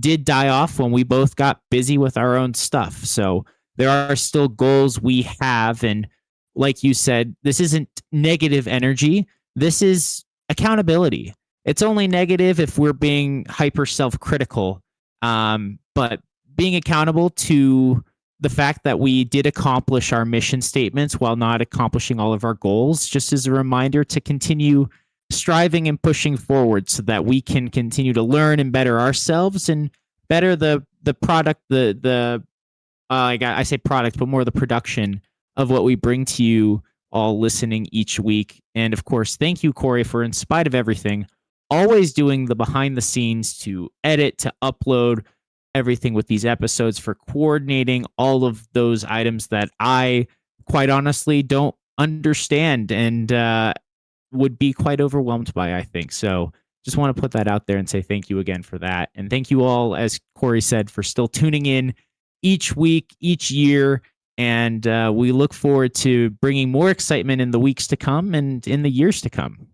B: did die off when we both got busy with our own stuff. So there are still goals we have, and like you said, this isn't negative energy. This is accountability. It's only negative if we're being hyper self-critical, but being accountable to the fact that we did accomplish our mission statements while not accomplishing all of our goals, just as a reminder to continue striving and pushing forward so that we can continue to learn and better ourselves and better the product, I say product, but more the production of what we bring to you all listening each week. And of course, thank you, Corey, for, in spite of everything, always doing the behind the scenes to edit, to upload everything with these episodes, for coordinating all of those items that I quite honestly don't understand and would be quite overwhelmed by, I think. So just want to put that out there and say thank you again for that. And thank you all, as Corey said, for still tuning in each week, each year. And we look forward to bringing more excitement in the weeks to come and in the years to come.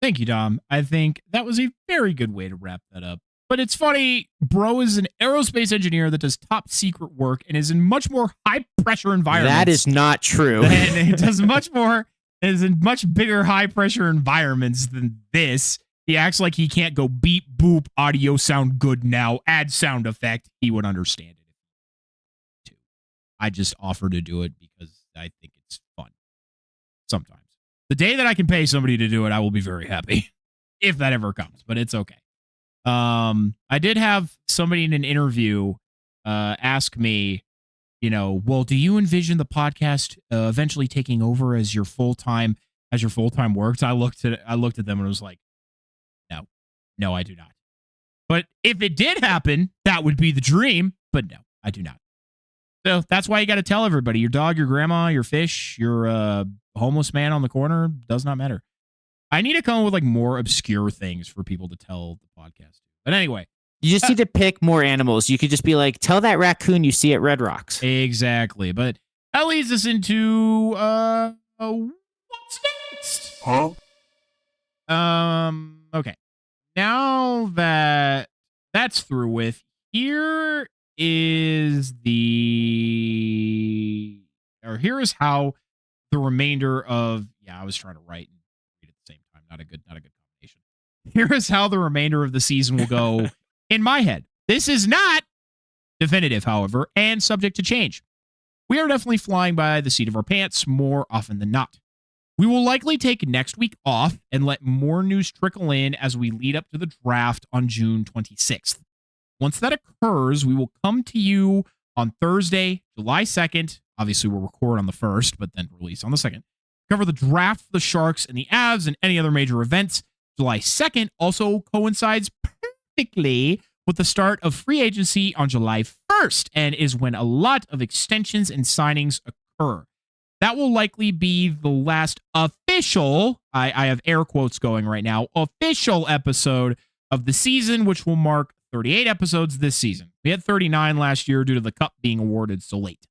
A: Thank you, Dom. I think that was a very good way to wrap that up. But it's funny, bro is an aerospace engineer that does top secret work and is in much more high pressure environments.
B: That is not true.
A: And it does much more, is in much bigger high pressure environments than this. He acts like he can't go beep, boop, audio sound good now, add sound effect. He would understand it too. I just offer to do it because I think it's fun. Sometimes. The day that I can pay somebody to do it, I will be very happy. If that ever comes, but it's okay. I did have somebody in an interview ask me, well, do you envision the podcast eventually taking over as your full-time work? I looked at them and was like, no, I do not. But if it did happen, that would be the dream. But no, I do not. So that's why you got to tell everybody. Your dog, your grandma, your fish, your homeless man on the corner, does not matter. I need to come up with like more obscure things for people to tell the podcast. But anyway.
B: You just need to pick more animals. You could just be like, tell that raccoon you see at Red Rocks.
A: Exactly. But that leads us into what's next?
C: Huh?
A: Okay. Now that that's through with, here is how the remainder of I was trying to write and read at the same time. Not a good combination. Here is how the remainder of the season will go in my head. This is not definitive, however, and subject to change. We are definitely flying by the seat of our pants more often than not. We will likely take next week off and let more news trickle in as we lead up to the draft on June 26th. Once that occurs, we will come to you on Thursday, July 2nd. Obviously, we'll record on the 1st, but then release on the 2nd. Cover the draft for the Sharks and the Avs and any other major events. July 2nd also coincides perfectly with the start of free agency on July 1st and is when a lot of extensions and signings occur. That will likely be the last official, I have air quotes going right now, official episode of the season, which will mark 38 episodes this season. We had 39 last year due to the cup being awarded so late.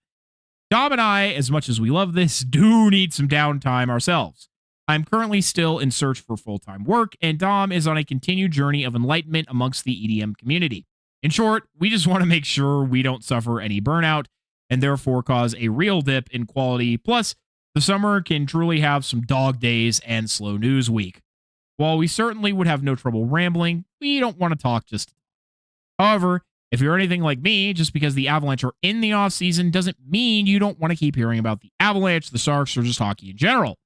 A: Dom and I, as much as we love this, do need some downtime ourselves. I'm currently still in search for full-time work, and Dom is on a continued journey of enlightenment amongst the EDM community. In short, we just want to make sure we don't suffer any burnout and therefore cause a real dip in quality. Plus, the summer can truly have some dog days and slow news week. While we certainly would have no trouble rambling, we don't want to talk just. However, if you're anything like me, just because the Avalanche are in the offseason doesn't mean you don't want to keep hearing about the Avalanche, the Sharks, or just hockey in general.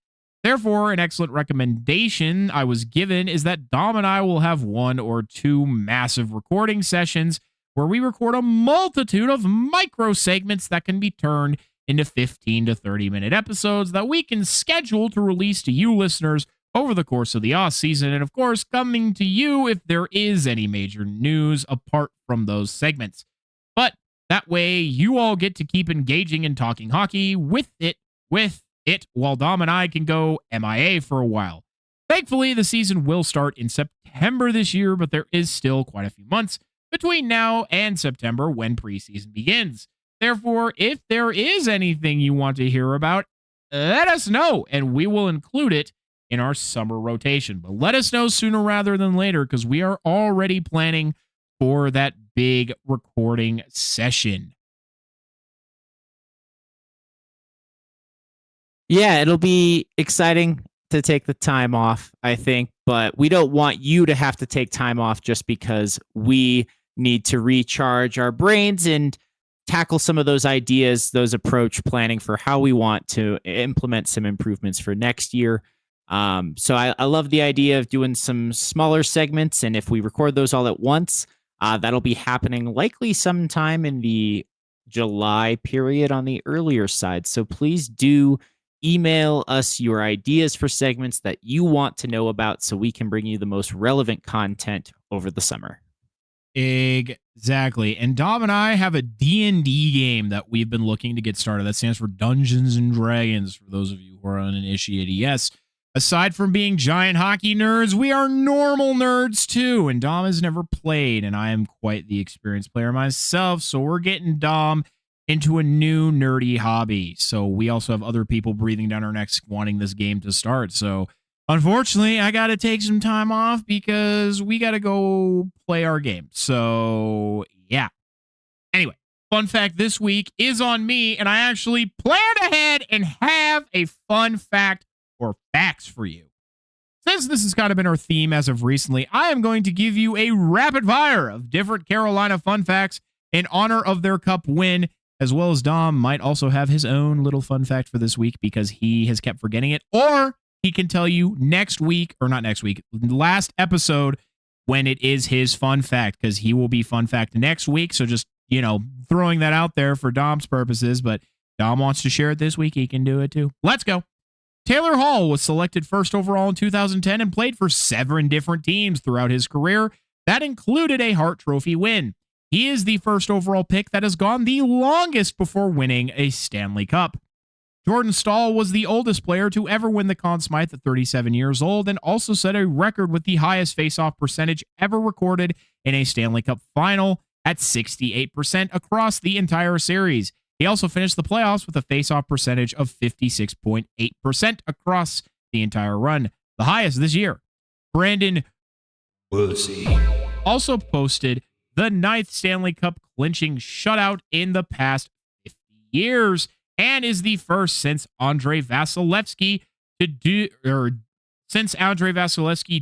A: Therefore, an excellent recommendation I was given is that Dom and I will have 1 or 2 massive recording sessions where we record a multitude of micro segments that can be turned into 15 to 30-minute episodes that we can schedule to release to you listeners over the course of the off season, and of course, coming to you if there is any major news apart from those segments. But that way, you all get to keep engaging and talking hockey with it, while Dom and I can go MIA for a while. Thankfully, the season will start in September this year, but there is still quite a few months between now and September when preseason begins. Therefore, if there is anything you want to hear about, let us know, and we will include it in our summer rotation. But let us know sooner rather than later, because we are already planning for that big recording session.
B: Yeah, it'll be exciting to take the time off, I think, but we don't want you to have to take time off just because we need to recharge our brains and tackle some of those ideas, those approach planning for how we want to implement some improvements for next year. So I love the idea of doing some smaller segments, and if we record those all at once, that'll be happening likely sometime in the July period on the earlier side. So please do email us your ideas for segments that you want to know about so we can bring you the most relevant content over the summer.
A: Exactly. And Dom and I have a D&D game that we've been looking to get started. That stands for Dungeons and Dragons, for those of you who are uninitiated. Yes, aside from being giant hockey nerds, we are normal nerds too. And Dom has never played, and I am quite the experienced player myself. So we're getting Dom into a new nerdy hobby. So we also have other people breathing down our necks wanting this game to start. So unfortunately, I got to take some time off because we got to go play our game. So yeah. Anyway, fun fact this week is on me, and I actually planned ahead and have a fun fact or facts for you. Since this has kind of been our theme as of recently, I am going to give you a rapid fire of different Carolina fun facts in honor of their cup win, as well as Dom might also have his own little fun fact for this week because he has kept forgetting it, or he can tell you next week, or not next week, last episode when it is his fun fact, because he will be fun fact next week. So just, throwing that out there for Dom's purposes, but Dom wants to share it this week. He can do it too. Let's go. Taylor Hall was selected first overall in 2010 and played for 7 different teams throughout his career. That included a Hart Trophy win. He is the first overall pick that has gone the longest before winning a Stanley Cup. Jordan Staal was the oldest player to ever win the Conn Smythe at 37 years old and also set a record with the highest faceoff percentage ever recorded in a Stanley Cup final at 68% across the entire series. He also finished the playoffs with a faceoff percentage of 56.8% across the entire run, the highest this year. Brandon Wussy also posted the 9th Stanley Cup clinching shutout in the past 50 years and is the first since Andrei Vasilevsky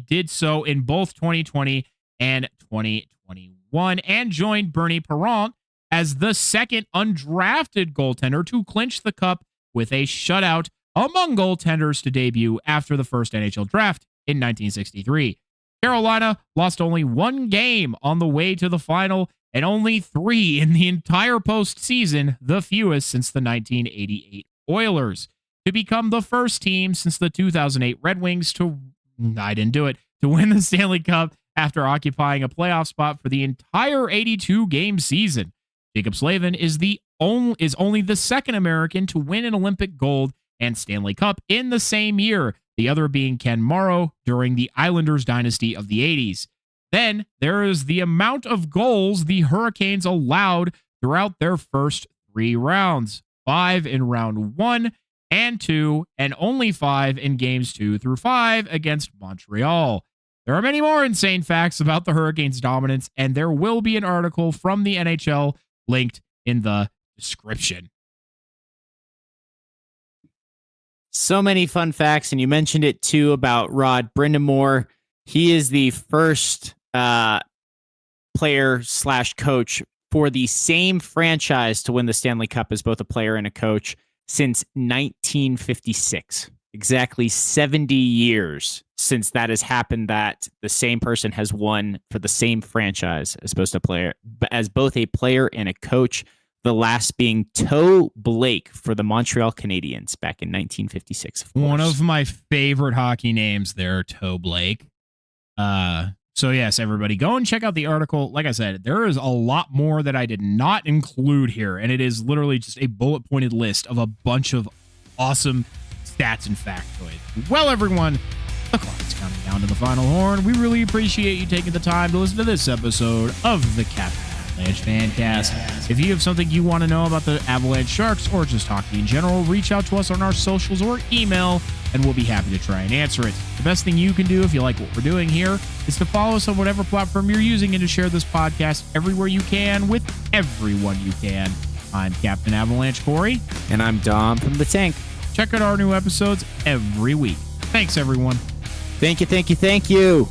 A: did so in both 2020 and 2021 and joined Bernie Parent as the second undrafted goaltender to clinch the cup with a shutout among goaltenders to debut after the first NHL draft in 1963. Carolina lost only 1 game on the way to the final and only 3 in the entire postseason, the fewest since the 1988 Oilers, to become the first team since the 2008 Red Wings to win the Stanley Cup after occupying a playoff spot for the entire 82-game season. Jacob Slavin is only the second American to win an Olympic gold and Stanley Cup in the same year, the other being Ken Morrow during the Islanders dynasty of the 80s. Then there is the amount of goals the Hurricanes allowed throughout their first 3 rounds, 5 in round 1 and 2, and only 5 in games 2 through 5 against Montreal. There are many more insane facts about the Hurricanes' dominance, and there will be an article from the NHL linked in the description.
B: So many fun facts, and you mentioned it too about Rod Brind'Amour. He is the first player/coach for the same franchise to win the Stanley Cup as both a player and a coach since 1956. Exactly 70 years since that has happened, that the same person has won for the same franchise as both a player and a coach. The last being Toe Blake for the Montreal Canadiens back in 1956.
A: One of my favorite hockey names there, Toe Blake. So yes, everybody, go and check out the article. Like I said, there is a lot more that I did not include here, and it is literally just a bullet-pointed list of a bunch of awesome stats and factoids. Well, everyone, the clock is counting down to the final horn. We really appreciate you taking the time to listen to this episode of the Captain Avalanche Fancast. If you have something you want to know about the Avalanche Sharks or just hockey in general, reach out to us on our socials or email, and we'll be happy to try and answer it. The best thing you can do if you like what we're doing here is to follow us on whatever platform you're using and to share this podcast everywhere you can with everyone you can. I'm Captain Avalanche Corey.
B: And I'm Dom from the Tank.
A: Check out our new episodes every week. Thanks, everyone.
B: Thank you.